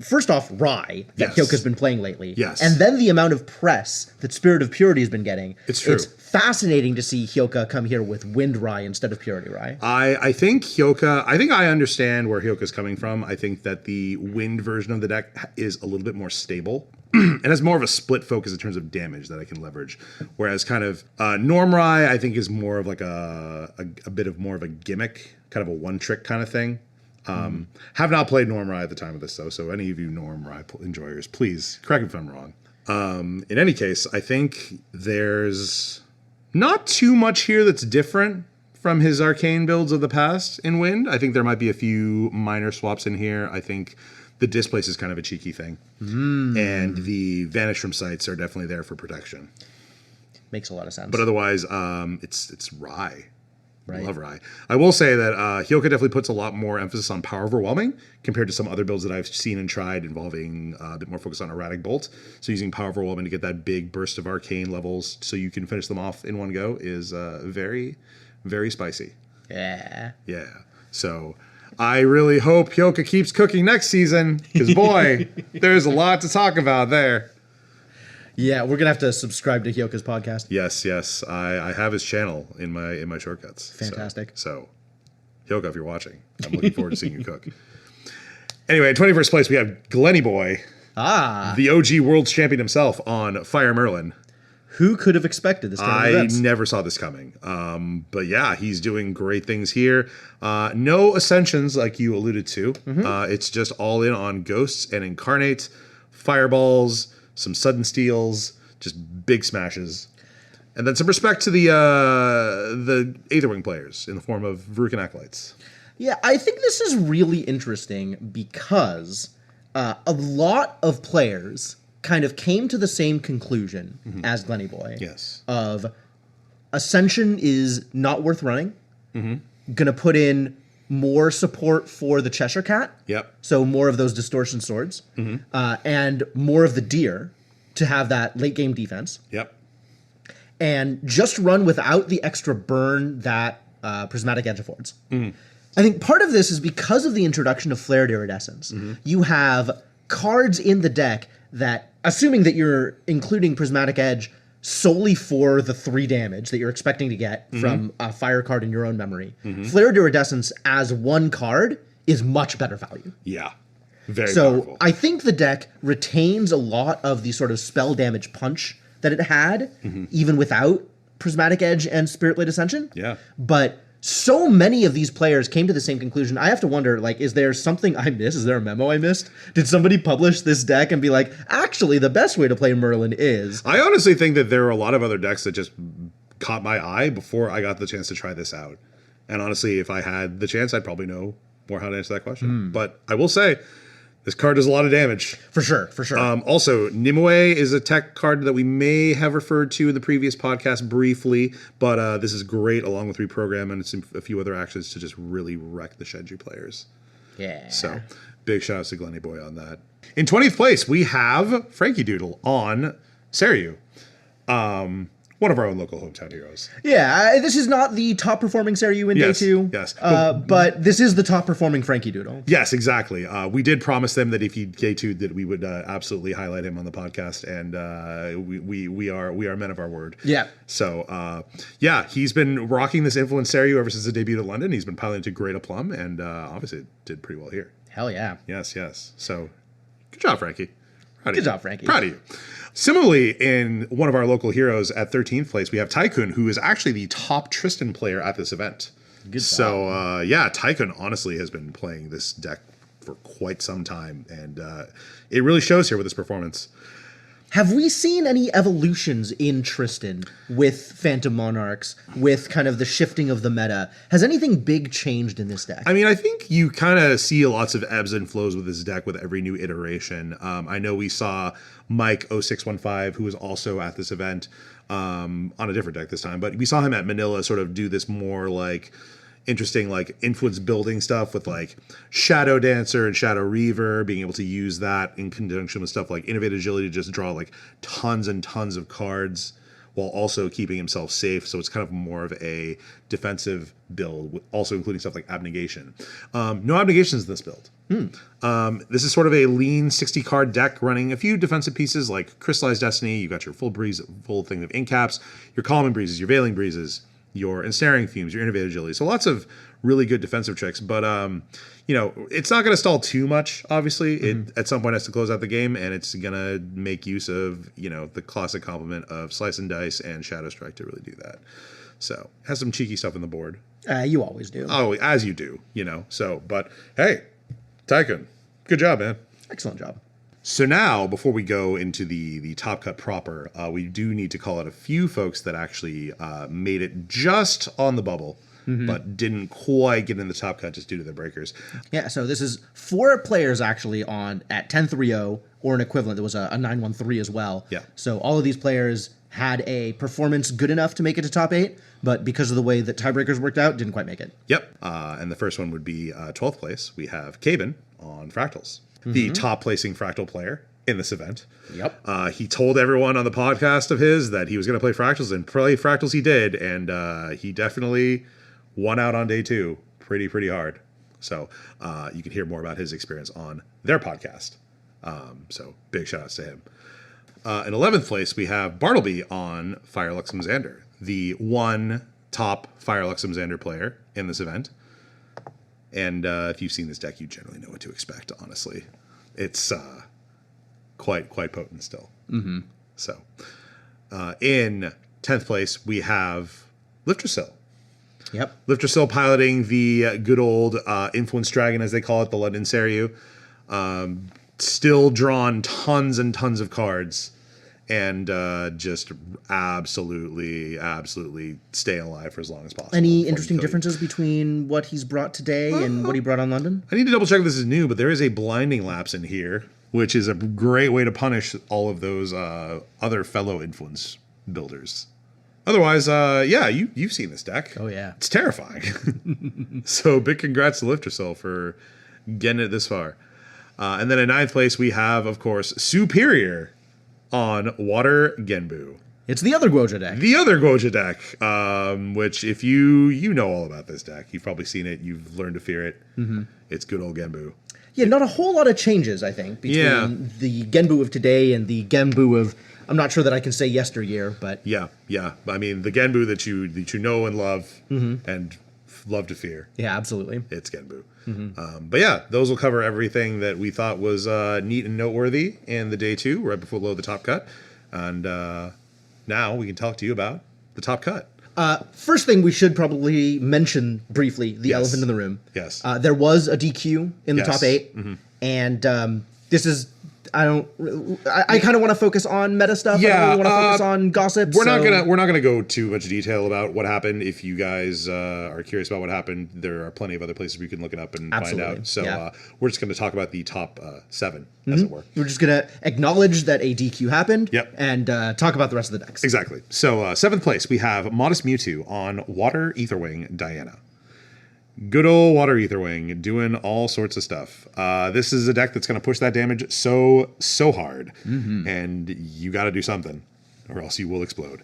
first off Rye that Hyoka's been playing lately, and then the amount of press that Spirit of Purity has been getting. It's true. It's fascinating to see Hyoka come here with Wind Rye instead of Purity Rye. I think Hyoka, I understand where Hyoka's coming from. I think that the Wind version of the deck is a little bit more stable. And has more of a split focus in terms of damage that I can leverage. Whereas kind of Normrai, I think, is more of like a bit of more of a gimmick, kind of a one-trick kind of thing. Have not played Normrai at the time of this, though, so any of you Normrai enjoyers, please correct me if I'm wrong. In any case, I think there's not too much here that's different from his arcane builds of the past in Wind. I think there might be a few minor swaps in here. I think the displace is kind of a cheeky thing. And the Vanish from Sights are definitely there for protection. Makes a lot of sense. But otherwise, it's Rye. Right. I love Rye. I will say that Hyoka definitely puts a lot more emphasis on Power Overwhelming compared to some other builds that I've seen and tried involving a bit more focus on Erratic Bolt. So using Power Overwhelming to get that big burst of arcane levels so you can finish them off in one go is very, very spicy. Yeah. So I really hope Hyoka keeps cooking next season, because boy, there's a lot to talk about there. Yeah, we're gonna have to subscribe to Hyoka's podcast. Yes. I have his channel in my shortcuts. Fantastic. So Hyoka, if you're watching, I'm looking forward to seeing you cook. Anyway, in 21st place, we have Glenny Boy, the OG World Champion himself, on Fire Merlin. Who could have expected this kind of events? I never saw this coming. But yeah, he's doing great things here. No Ascensions, like you alluded to. It's just all in on Ghosts and Incarnate, Fireballs, some Sudden Steals, just big smashes. And then some respect to the Aetherwing players in the form of Verucan Acolytes. Yeah, I think this is really interesting because a lot of players kind of came to the same conclusion as Glenny Boy. Yes. Of Ascension is not worth running. Gonna put in more support for the Cheshire Cat. Yep. So more of those Distortion Swords. And more of the Deer to have that late game defense. Yep. And just run without the extra burn that Prismatic Edge affords. I think part of this is because of the introduction of Flared Iridescence. You have cards in the deck that, assuming that you're including Prismatic Edge solely for the 3 damage that you're expecting to get from a fire card in your own memory, Flared Iridescence as one card is much better value. Yeah. Very so powerful. I think the deck retains a lot of the sort of spell damage punch that it had, even without Prismatic Edge and Spiritblade Ascension. Yeah. But so many of these players came to the same conclusion. I have to wonder, like, is there something I missed? Is there a memo I missed? Did somebody publish this deck and be like, actually, the best way to play Merlin is... I honestly think that there are a lot of other decks that just caught my eye before I got the chance to try this out. And honestly, if I had the chance, I'd probably know more how to answer that question. But I will say, this card does a lot of damage. For sure. Also, Nimue is a tech card that we may have referred to in the previous podcast briefly, but this is great along with Reprogram and a few other actions to just really wreck the Shenji players. Yeah. So, big shout outs to Glenny Boy on that. In 20th place, we have Frankie Doodle on Seiryu. One of our own local hometown heroes. Yeah, this is not the top performing Seiryu in day 2. Yes. But this is the top performing Frankie Doodle. Yes, exactly. We did promise them that if he day 2'd that we would absolutely highlight him on the podcast, and we are men of our word. Yeah. So he's been rocking this Influence Seiryu ever since the debut at London. He's been piloting to great aplomb, and obviously it did pretty well here. Hell yeah. Yes. So good job, Frankie. Good job, Frankie. Proud of you. Similarly, in one of our local heroes at 13th place, we have Tycoon, who is actually the top Tristan player at this event. Good job. So, Tycoon honestly has been playing this deck for quite some time, and it really shows here with his performance. Have we seen any evolutions in Tristan with Phantom Monarchs, with kind of the shifting of the meta? Has anything big changed in this deck? I mean, I think you kind of see lots of ebbs and flows with this deck with every new iteration. I know we saw Mike 0615, who was also at this event on a different deck this time, but we saw him at Manila sort of do this more like interesting like influence building stuff with like Shadow Dancer and Shadow Reaver, being able to use that in conjunction with stuff like Innovative Agility to just draw like tons and tons of cards while also keeping himself safe. So it's kind of more of a defensive build, also including stuff like Abnegation. No Abnegations in this build. This is sort of a lean 60 card deck running a few defensive pieces like Crystallized Destiny. You got your full thing of Incaps, your Calming Breezes, your Veiling Breezes, your Ensnaring Fumes, your Innovative Agility. So lots of really good defensive tricks, but it's not going to stall too much, obviously. It at some point has to close out the game, and it's going to make use of, the classic complement of Slice and Dice and Shadow Strike to really do that. So, has some cheeky stuff on the board. You always do. Oh, as you do, So, but hey, Tycoon, good job, man. Excellent job. So now, before we go into the top cut proper, we do need to call out a few folks that actually made it just on the bubble, but didn't quite get in the top cut just due to their breakers. Yeah, so this is 4 players actually at 10-3-0 or an equivalent. There was a 9-1-3 as well. Yeah. So all of these players had a performance good enough to make it to top 8, but because of the way that tiebreakers worked out, didn't quite make it. Yep. And the first one would be 12th place. We have Caben on Fractals, the top placing Fractal player in this event. Yep. He told everyone on the podcast of his that he was going to play Fractals, and play Fractals he did, and he definitely won out on day 2 pretty hard. So you can hear more about his experience on their podcast. So big shout outs to him. In 11th place, we have Bartleby on Fire Luxem Xander, the one top Fire Luxem Xander player in this event. And if you've seen this deck, you generally know what to expect, honestly. It's quite potent still. So in 10th place, we have Liftrasil. Yep. Liftrasil piloting the good old Influence Dragon, as they call it, the London Seiryu. Still drawn tons and tons of cards, and just absolutely staying alive for as long as possible. Any interesting differences between what he's brought today and what he brought on London? I need to double check if this is new, but there is a Blinding Lapse in here, which is a great way to punish all of those other fellow Influence builders. Otherwise, you've seen this deck. Oh, yeah. It's terrifying. So big congrats to Liftrasil for getting it this far. And then in 9th place, we have, of course, Superior on Water Genbu. It's the other Guoja deck. The other Guoja deck, which if you know all about this deck, you've probably seen it, you've learned to fear it. It's good old Genbu. Yeah, not a whole lot of changes, I think, between the Genbu of today and the Genbu of, I'm not sure that I can say yesteryear, but... Yeah. I mean, the Genbu that you know and love and love to fear. Yeah, absolutely. It's Genbu. But yeah, those will cover everything that we thought was neat and noteworthy in the day 2, right below the top cut. And now we can talk to you about the top cut. First thing we should probably mention briefly, the elephant in the room. Yes. There was a DQ in the top 8, and this is... I kind of want to focus on meta stuff. Yeah, I don't really want to focus on gossip. We're not gonna go too much detail about what happened. If you guys are curious about what happened, there are plenty of other places where you can look it up and find out. So we're just going to talk about the top 7, as it were. We're just going to acknowledge that a DQ happened. Yep. And talk about the rest of the decks. Exactly. So 7th place, we have Modest Mewtwo on Water Aetherwing Diana. Good old Water Aetherwing doing all sorts of stuff. This is a deck that's going to push that damage so hard, and you got to do something, or else you will explode.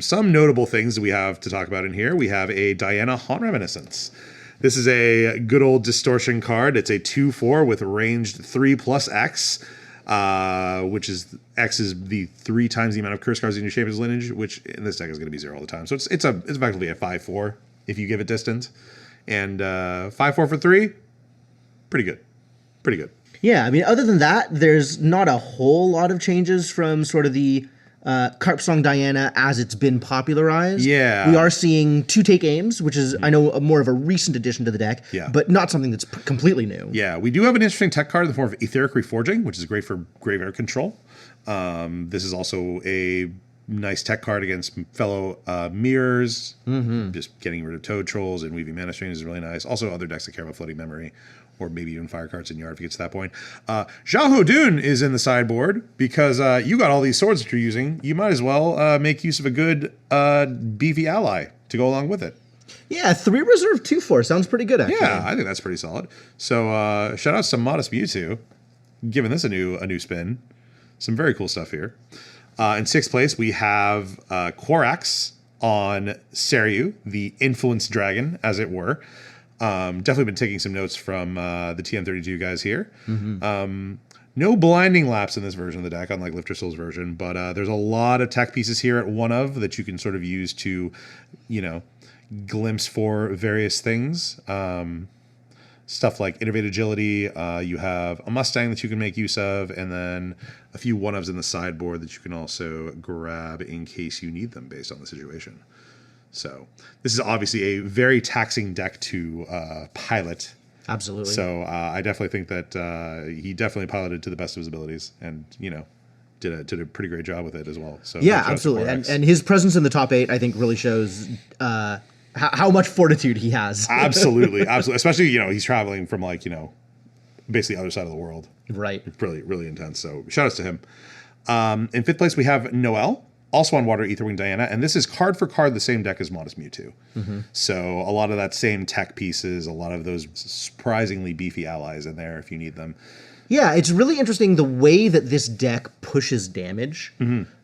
Some notable things that we have to talk about in here. We have a Diana Haunt Reminiscence. This is a good old distortion card. It's a 2/4 with ranged 3+X, which is X is the 3 times the amount of curse cards in your Champion's Lineage, which in this deck is going to be 0 all the time. So it's effectively a 5/4 if you give it distance. And 5/4 for 3, pretty good. Pretty good. Yeah, I mean, other than that, there's not a whole lot of changes from sort of the Carp Song Diana as it's been popularized. Yeah. We are seeing 2-take aims, which is, I know, more of a recent addition to the deck, but not something that's completely new. Yeah, we do have an interesting tech card in the form of Etheric Reforging, which is great for graveyard control. This is also a nice tech card against fellow mirrors. Just getting rid of Toad Trolls and Weaving Mana Strain is really nice. Also, other decks that care about floating memory, or maybe even fire cards in yard if it gets to that point. Xiao Dun is in the sideboard because you got all these swords that you're using. You might as well make use of a good beefy ally to go along with it. Yeah, 3 reserve 2/4 sounds pretty good, actually. Yeah, I think that's pretty solid. So shout out to Modest Mewtwo, giving this a new spin. Some very cool stuff here. In 6th place, we have Quarax on Seryu, the Influence Dragon, as it were. Definitely been taking some notes from the TM32 guys here. No Blinding Lapse in this version of the deck, unlike Lifter Soul's version, but there's a lot of tech pieces here at 1 of that you can sort of use to, glimpse for various things. Stuff like Innervate Agility, you have a Mustang that you can make use of, and then a few 1-ofs in the sideboard that you can also grab in case you need them based on the situation. So this is obviously a very taxing deck to pilot. Absolutely. So I definitely think that he definitely piloted to the best of his abilities, and did a pretty great job with it as well. So yeah, absolutely. And his presence in the top 8, I think, really shows how much fortitude he has. Absolutely. Especially, he's traveling from basically the other side of the world. Right. Really, really intense. So shout outs to him. In 5th place, we have Noelle, also on Water Aetherwing Diana, and this is card for card the same deck as Modest Mewtwo. So a lot of that same tech pieces, a lot of those surprisingly beefy allies in there if you need them. Yeah, it's really interesting the way that this deck pushes damage.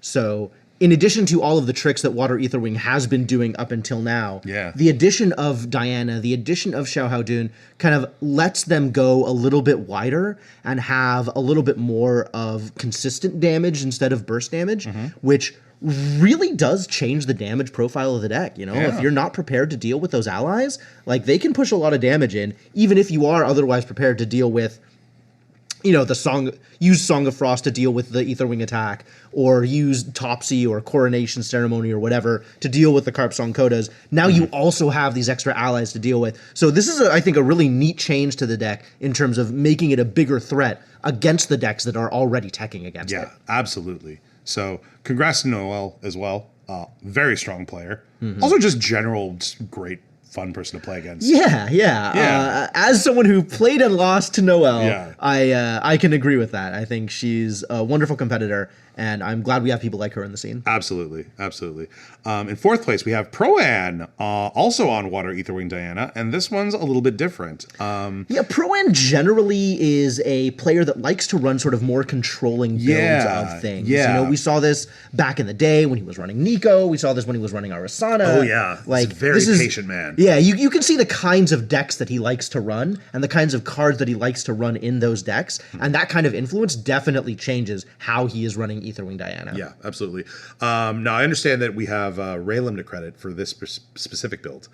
So in addition to all of the tricks that Water Aetherwing has been doing up until now, the addition of Diana, the addition of Xiao Dun kind of lets them go a little bit wider and have a little bit more of consistent damage instead of burst damage, which really does change the damage profile of the deck. If you're not prepared to deal with those allies, they can push a lot of damage in, even if you are otherwise prepared to deal with use Song of Frost to deal with the Aetherwing attack, or use Topsy or Coronation Ceremony or whatever to deal with the Carp Song Codas. Now you also have these extra allies to deal with. So this is, I think, a really neat change to the deck in terms of making it a bigger threat against the decks that are already teching against it. Yeah, absolutely. So congrats to Noelle as well. Very strong player. Also just great fun person to play against. Yeah. As someone who played and lost to Noelle, I can agree with that. I think she's a wonderful competitor, and I'm glad we have people like her in the scene. Absolutely. In 4th place, we have Pro-An, also on Water Aetherwing Diana, and this one's a little bit different. Pro-An generally is a player that likes to run sort of more controlling builds of things. We saw this back in the day when he was running Nico. We saw this when he was running Arasana. Oh, yeah. He's a very patient man. Yeah, you can see the kinds of decks that he likes to run and the kinds of cards that he likes to run in those decks, and that kind of influence definitely changes how he is running Aetherwing Diana. Yeah, absolutely. Now, I understand that we have Raylim to credit for this specific build.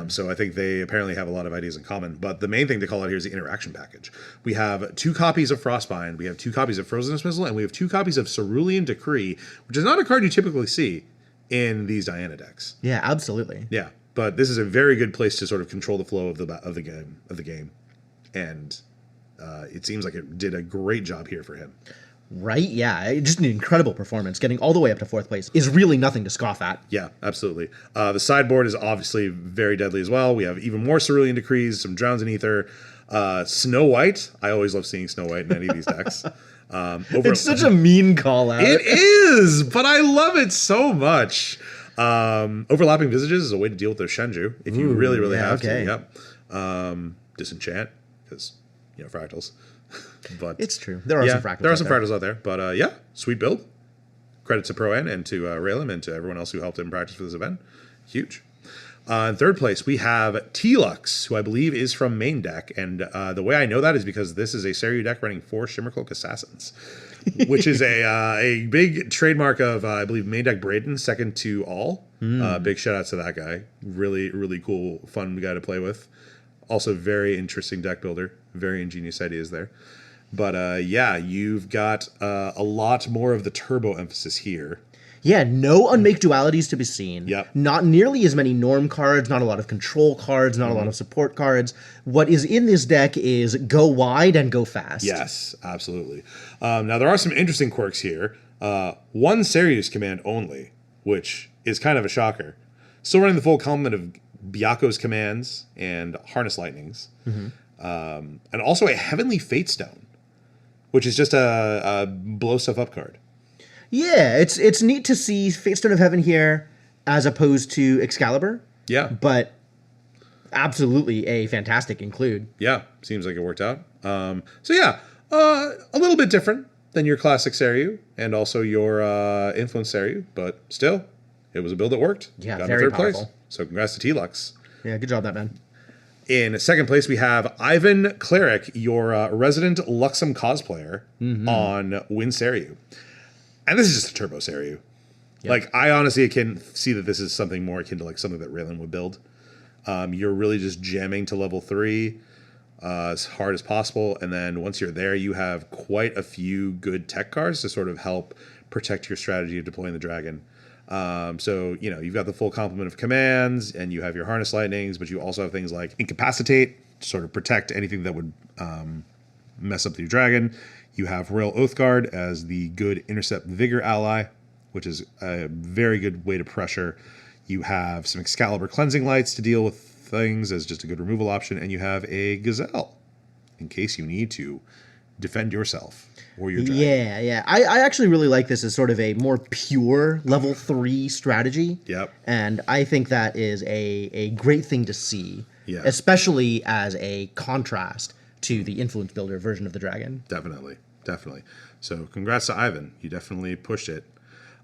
So I think they apparently have a lot of ideas in common. But the main thing to call out here is the interaction package. We have 2 copies of Frostbind, we have 2 copies of Frozen Dismissal, and we have 2 copies of Cerulean Decree, which is not a card you typically see in these Diana decks. Yeah, absolutely. Yeah, but this is a very good place to sort of control the flow of the game, and it seems like it did a great job here for him. Right? Yeah, just an incredible performance. Getting all the way up to 4th place is really nothing to scoff at. Yeah, absolutely. The sideboard is obviously very deadly as well. We have even more Cerulean Decrees, some Drowns in Ether, Snow White. I always love seeing Snow White in any of these decks. It's such a mean call out. It is, but I love it so much. Overlapping Visages is a way to deal with those Shenju if you really have to. Yep. Disenchant, because, fractals. But it's true. There are some fractals. There are some fractals out there. But yeah, sweet build. Credit to Pro-N and to Raylim and to everyone else who helped him practice for this event. Huge. In 3rd place, we have T-Lux, who I believe is from main deck. And the way I know that is because this is a Seiryu deck running 4 Shimmercloak Assassins, which is a big trademark of, I believe, main deck Braden, second to all. Big shout out to that guy. Really, really cool, fun guy to play with. Also very interesting deck builder. Very ingenious ideas there. But yeah, you've got a lot more of the turbo emphasis here. Yeah, no unmake dualities to be seen. Yep. Not nearly as many norm cards, not a lot of control cards, not a lot of support cards. What is in this deck is go wide and go fast. Yes, absolutely. Now, there are some interesting quirks here. 1 Serious command only, which is kind of a shocker. Still running the full complement of Byako's commands and Harness Lightnings. And also a Heavenly Fate Stone, which is just a blow stuff up card. Yeah, it's neat to see Fate Stone of Heaven here as opposed to Excalibur. Yeah. But absolutely a fantastic include. Yeah, seems like it worked out. So yeah, a little bit different than your classic Seiryu and also your Influence Seiryu, but still, it was a build that worked. Yeah, got very in 3rd powerful. place. So congrats to T-Lux. Yeah, good job, that man. In 2nd place, we have Ivan Cleric, your resident Luxem cosplayer on Win Seiryu. And this is just a turbo Seiryu. Yep. Like, I honestly can see that this is something more akin to like something that Raylan would build. You're really just jamming to level 3 as hard as possible. And then once you're there, you have quite a few good tech cards to sort of help protect your strategy of deploying the dragon. So, you've got the full complement of commands and you have your Harness Lightnings, but you also have things like Incapacitate to sort of protect anything that would mess up your dragon. You have Royal Oathguard as the good Intercept Vigor ally, which is a very good way to pressure. You have some Excalibur Cleansing Lights to deal with things as just a good removal option, and you have a Gazelle in case you need to defend yourself or your dragon. Yeah. I actually really like this as sort of a more pure level 3 strategy. Yep. And I think that is a great thing to see, especially as a contrast to the Influence Builder version of the dragon. Definitely. So congrats to Ivan. You definitely pushed it.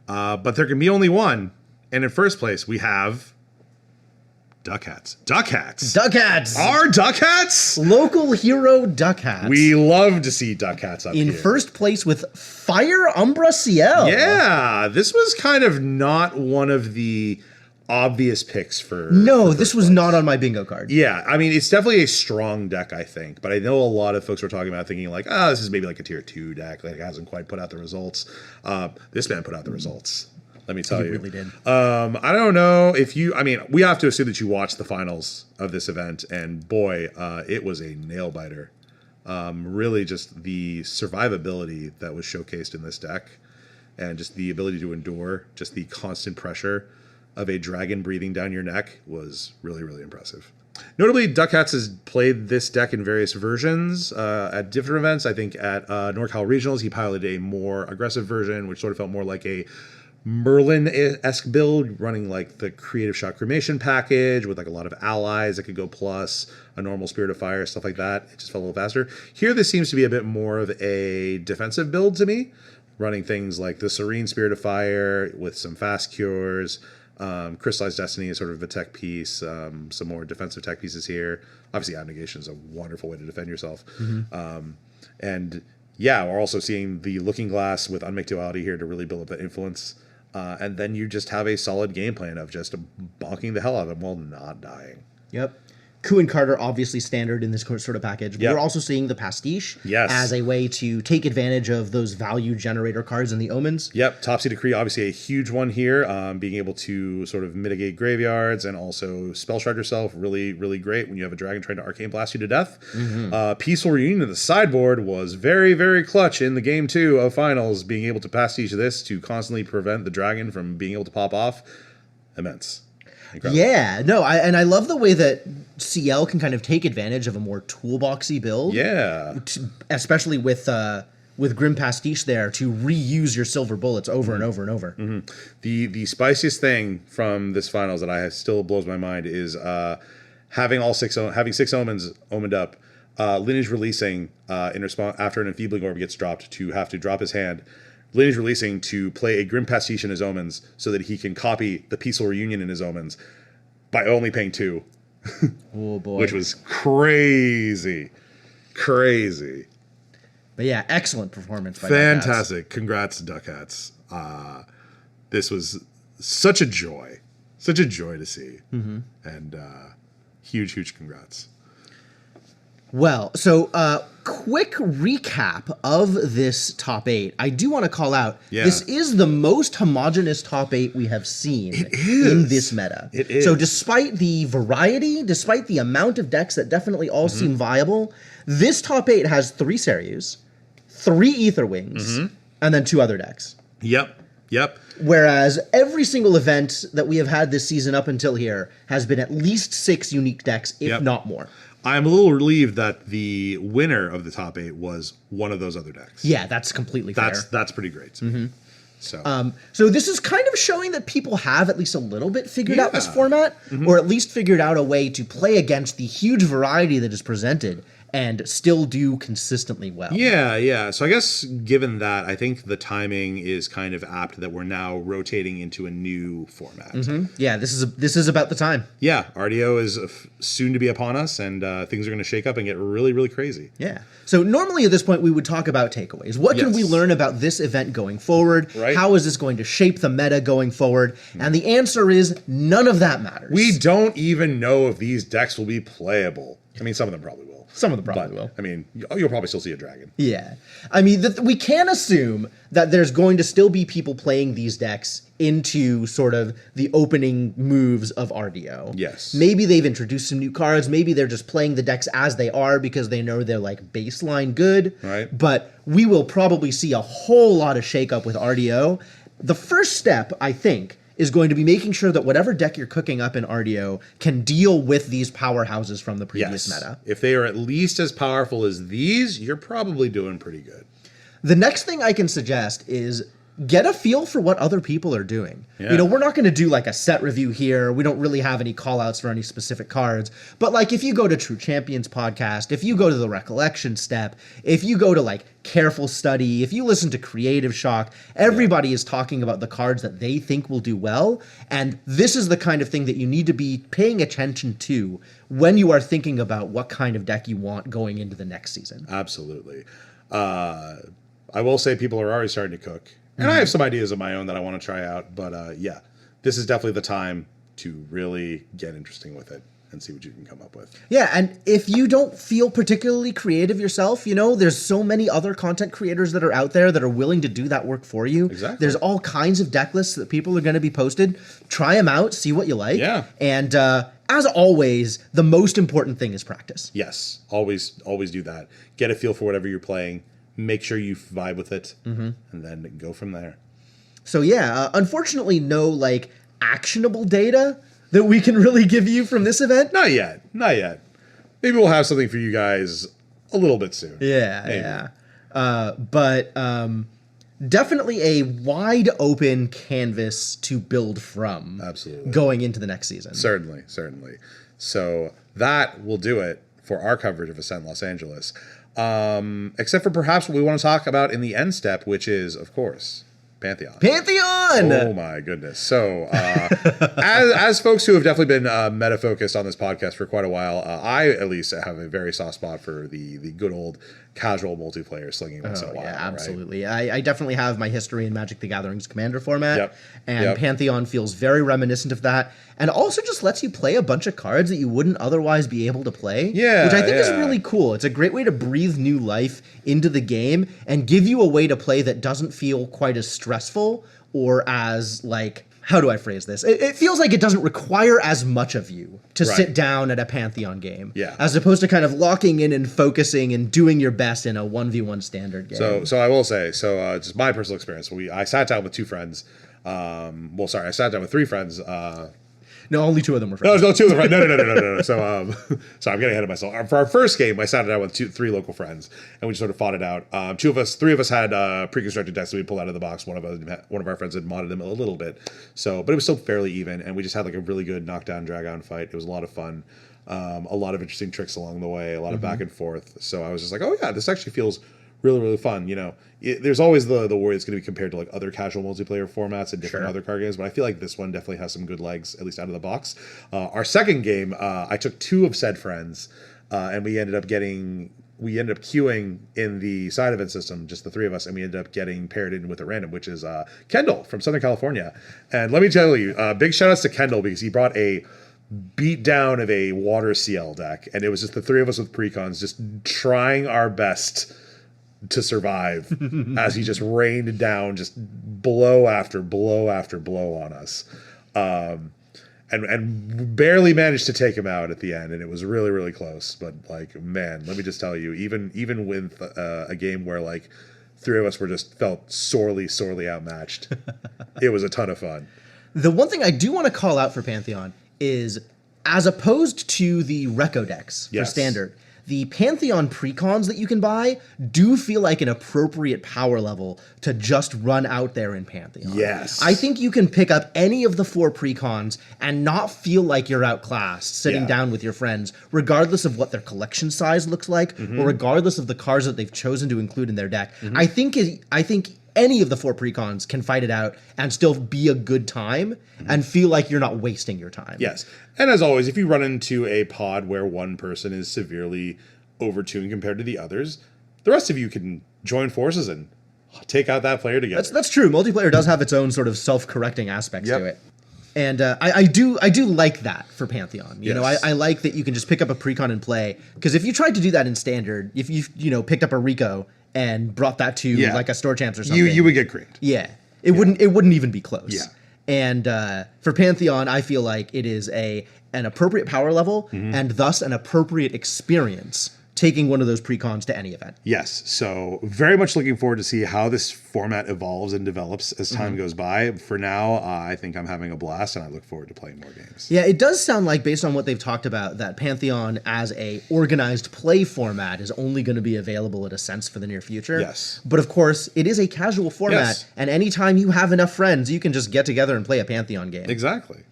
But there can be only one. And in 1st place, we have Duck Hats. Duck Hats! Our Duck Hats? Local hero Duck Hats. We love to see Duck Hats up in here. 1st place with Fire Umbra Ciel. Yeah, this was kind of not one of the obvious picks for... No, this was not on my bingo card. Yeah, I mean, it's definitely a strong deck, I think. But I know a lot of folks were talking about thinking like, this is maybe like a tier 2 deck. Like, it hasn't quite put out the results. This man put out the results. Let me tell you. He really did. I don't know if you... I mean, we have to assume that you watched the finals of this event. And boy, it was a nail-biter. Really just the survivability that was showcased in this deck. And just the ability to endure just the constant pressure of a dragon breathing down your neck was really, really impressive. Notably, Duck Hats has played this deck in various versions at different events. I think at NorCal Regionals, he piloted a more aggressive version, which sort of felt more like a Merlin-esque build, running like the Creative Shot Cremation package with like a lot of allies that could go plus, a normal Spirit of Fire, stuff like that. It just felt a little faster. Here, this seems to be a bit more of a defensive build to me, running things like the Serene Spirit of Fire with some fast cures. Crystallized Destiny is sort of a tech piece, some more defensive tech pieces here. Obviously, Abnegation is a wonderful way to defend yourself. And yeah, we're also seeing the Looking Glass with Unmake Duality here to really build up that influence. And then you just have a solid game plan of just bonking the hell out of them while not dying. Yep. Coup and Carter, obviously standard in this sort of package. Yep. We're also seeing the Pastiche Yes. as a way to take advantage of those value generator cards in the Omens. Yep, Topsy Decree, obviously a huge one here. Being able to sort of mitigate graveyards and also spell shard yourself, really, really great when you have a dragon trying to Arcane Blast you to death. Peaceful Reunion in the sideboard was very, very clutch in the game 2 of finals. Being able to Pastiche this to constantly prevent the dragon from being able to pop off, immense. Incredible. Yeah, no, I love the way that CL can kind of take advantage of a more toolboxy build. Yeah. Especially with Grim Pastiche there to reuse your silver bullets over and over and over. The spiciest thing from this finals that I still blows my mind is having 6 omens omened up, Lineage releasing in response after an enfeebling orb gets dropped to have to drop his hand. Lineage releasing to play a Grim Pastiche in his omens so that he can copy the Peaceful Reunion in his omens by only paying 2. Oh boy. Which was crazy. Crazy. But yeah, excellent performance by Fantastic. Congrats, Duck Hats. This was such a joy. Such a joy to see. And huge, huge congrats. Well, so quick recap of this top 8. I do want to call out, this is the most homogenous top 8 we have seen in this meta. It is. So despite the variety, despite the amount of decks that definitely all seem viable, this top 8 has 3 Seryus, 3 Ether Wings, and then 2 other decks. Yep. Whereas every single event that we have had this season up until here has been at least 6 unique decks, if not more. I'm a little relieved that the winner of the top 8 was one of those other decks. Yeah, that's completely fair. That's pretty great. So this is kind of showing that people have at least a little bit figured out this format, or at least figured out a way to play against the huge variety that is presented and still do consistently well. Yeah. So I guess given that, I think the timing is kind of apt that we're now rotating into a new format. Yeah, this is about the time. Yeah, RDO is soon to be upon us, and things are going to shake up and get really, really crazy. Yeah. So normally at this point, we would talk about takeaways. What can we learn about this event going forward? Right. How is this going to shape the meta going forward? And the answer is none of that matters. We don't even know if these decks will be playable. I mean, some of them probably will. Some of them probably will. I mean, you'll probably still see a dragon. Yeah. I mean, we can assume that there's going to still be people playing these decks into sort of the opening moves of RDO. Yes. Maybe they've introduced some new cards. Maybe they're just playing the decks as they are because they know they're like baseline good. Right. But we will probably see a whole lot of shakeup with RDO. The first step, I think, is going to be making sure that whatever deck you're cooking up in RDO can deal with these powerhouses from the previous meta. If they are at least as powerful as these, you're probably doing pretty good. The next thing I can suggest is get a feel for what other people are doing. Yeah. You know, we're not going to do like a set review here. We don't really have any call outs for any specific cards. But like if you go to True Champions podcast, if you go to the Recollection Step, if you go to like Careful Study, if you listen to Creative Shock, everybody is talking about the cards that they think will do well. And this is the kind of thing that you need to be paying attention to when you are thinking about what kind of deck you want going into the next season. Absolutely. I will say people are already starting to cook. And I have some ideas of my own that I want to try out. But yeah, this is definitely the time to really get interesting with it and see what you can come up with. Yeah, and if you don't feel particularly creative yourself, you know, there's so many other content creators that are out there that are willing to do that work for you. Exactly. There's all kinds of deck lists that people are going to be posted. Try them out, see what you like. Yeah. And as always, the most important thing is practice. Yes, always do that. Get a feel for whatever you're playing. Make sure you vibe with it, and then go from there. So yeah, unfortunately, no like actionable data that we can really give you from this event. Not yet. Maybe we'll have something for you guys a little bit soon. Yeah. But definitely a wide open canvas to build from. Absolutely. Going into the next season. Certainly. So that will do it for our coverage of Ascent Los Angeles. Except for perhaps what we want to talk about in the end step, which is, of course, Pantheon. Pantheon! Oh my goodness. So, as folks who have definitely been meta focused on this podcast for quite a while, I at least have a very soft spot for the good old casual multiplayer slinging once in a while. Yeah, absolutely. Right? I definitely have my history in Magic the Gathering's Commander format, and Yep. Pantheon feels very reminiscent of that, and also just lets you play a bunch of cards that you wouldn't otherwise be able to play, which I think is really cool. It's a great way to breathe new life into the game and give you a way to play that doesn't feel quite as stressful or as, like, how do I phrase this? It feels like it doesn't require as much of you to sit down at a Pantheon game, as opposed to kind of locking in and focusing and doing your best in a 1v1 standard game. So I will say, just my personal experience. I sat down with two friends. I sat down with three friends. No, only two of them were friends. No, two of them. No. So I'm getting ahead of myself. For our first game, I sat down with three local friends, and we just sort of fought it out. Three of us had pre-constructed decks that we pulled out of the box. One of our friends had modded them a little bit, but it was still fairly even, and we just had like a really good knockdown, drag-out fight. It was a lot of fun. A lot of interesting tricks along the way, a lot of back and forth. So I was just like, oh yeah, this actually feels really, really fun. There's always the worry it's going to be compared to like other casual multiplayer formats and different other card games, but I feel like this one definitely has some good legs, at least out of the box. Our second game, I took two of said friends, and we ended up queuing in the side event system, just the three of us, and we ended up getting paired in with a random, which is Kendall from Southern California. And let me tell you, big shout outs to Kendall because he brought a beat down of a water CL deck, and it was just the three of us with precons just trying our best to survive as he just rained down just blow after blow after blow on us, and barely managed to take him out at the end, and it was really, really close. But like, man, let me just tell you, even with a game where like three of us felt sorely outmatched, it was a ton of fun. The one thing I do want to call out for Pantheon is, as opposed to the Reco decks for Standard, the Pantheon precons that you can buy do feel like an appropriate power level to just run out there in Pantheon. Yes. I think you can pick up any of the four precons and not feel like you're outclassed sitting down with your friends, regardless of what their collection size looks like, or regardless of the cards that they've chosen to include in their deck. I think any of the four precons can fight it out and still be a good time and feel like you're not wasting your time. Yes. And as always, if you run into a pod where one person is severely overtuned compared to the others, the rest of you can join forces and take out that player together. That's true. Multiplayer does have its own sort of self-correcting aspects to it. And I do like that for Pantheon. You know, I like that you can just pick up a precon and play. Because if you tried to do that in Standard, if you picked up a Rico and brought that to like a Store Champs or something, you would get creamed. Yeah, it wouldn't even be close. Yeah. And for Pantheon, I feel like it is an appropriate power level and thus an appropriate experience taking one of those precons to any event. Yes, so very much looking forward to see how this format evolves and develops as time goes by. For now, I think I'm having a blast, and I look forward to playing more games. Yeah, it does sound like, based on what they've talked about, that Pantheon as a organized play format is only going to be available at Ascent for the near future. Yes. But of course, it is a casual format, and anytime you have enough friends, you can just get together and play a Pantheon game. Exactly.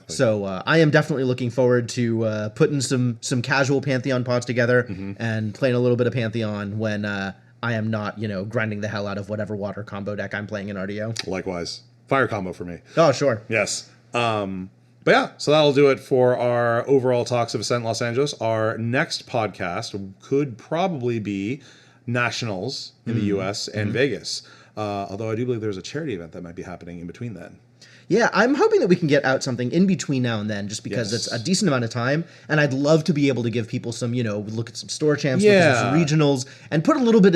So I am definitely looking forward to putting some casual Pantheon pods together and playing a little bit of Pantheon when I am not, grinding the hell out of whatever water combo deck I'm playing in RDO. Likewise. Fire combo for me. Oh, sure. Yes. But yeah, so that'll do it for our overall talks of Ascent Los Angeles. Our next podcast could probably be Nationals in the US and Vegas. Although I do believe there's a charity event that might be happening in between then. Yeah, I'm hoping that we can get out something in between now and then, just because it's a decent amount of time, and I'd love to be able to give people some, look at some Store Champs, look at some regionals, and put a little bit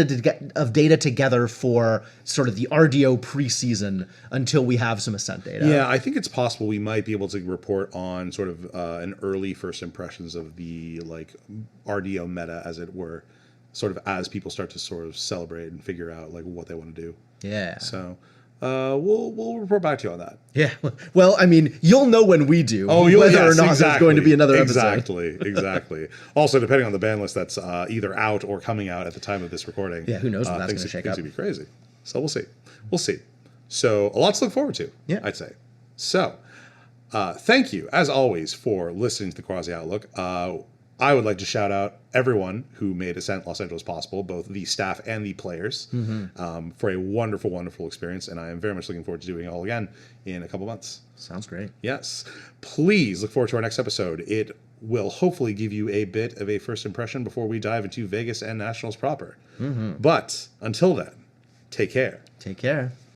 of data together for sort of the RDO preseason until we have some Ascent data. Yeah, I think it's possible we might be able to report on sort of an early first impressions of the RDO meta, as it were, sort of as people start to sort of celebrate and figure out what they want to do. Yeah. So we'll report back to you on that. Yeah. Well, I mean, you'll know when we do whether or not there's going to be another episode. Exactly. Also, depending on the ban list that's either out or coming out at the time of this recording. Yeah, who knows when that's going to shake up. Things would be crazy. So we'll see. So a lot to look forward to, I'd say. So thank you, as always, for listening to the Corhazi Outlook. I would like to shout out everyone who made Ascent Los Angeles possible, both the staff and the players, for a wonderful, wonderful experience. And I am very much looking forward to doing it all again in a couple months. Sounds great. Yes. Please look forward to our next episode. It will hopefully give you a bit of a first impression before we dive into Vegas and Nationals proper. But until then, take care. Take care.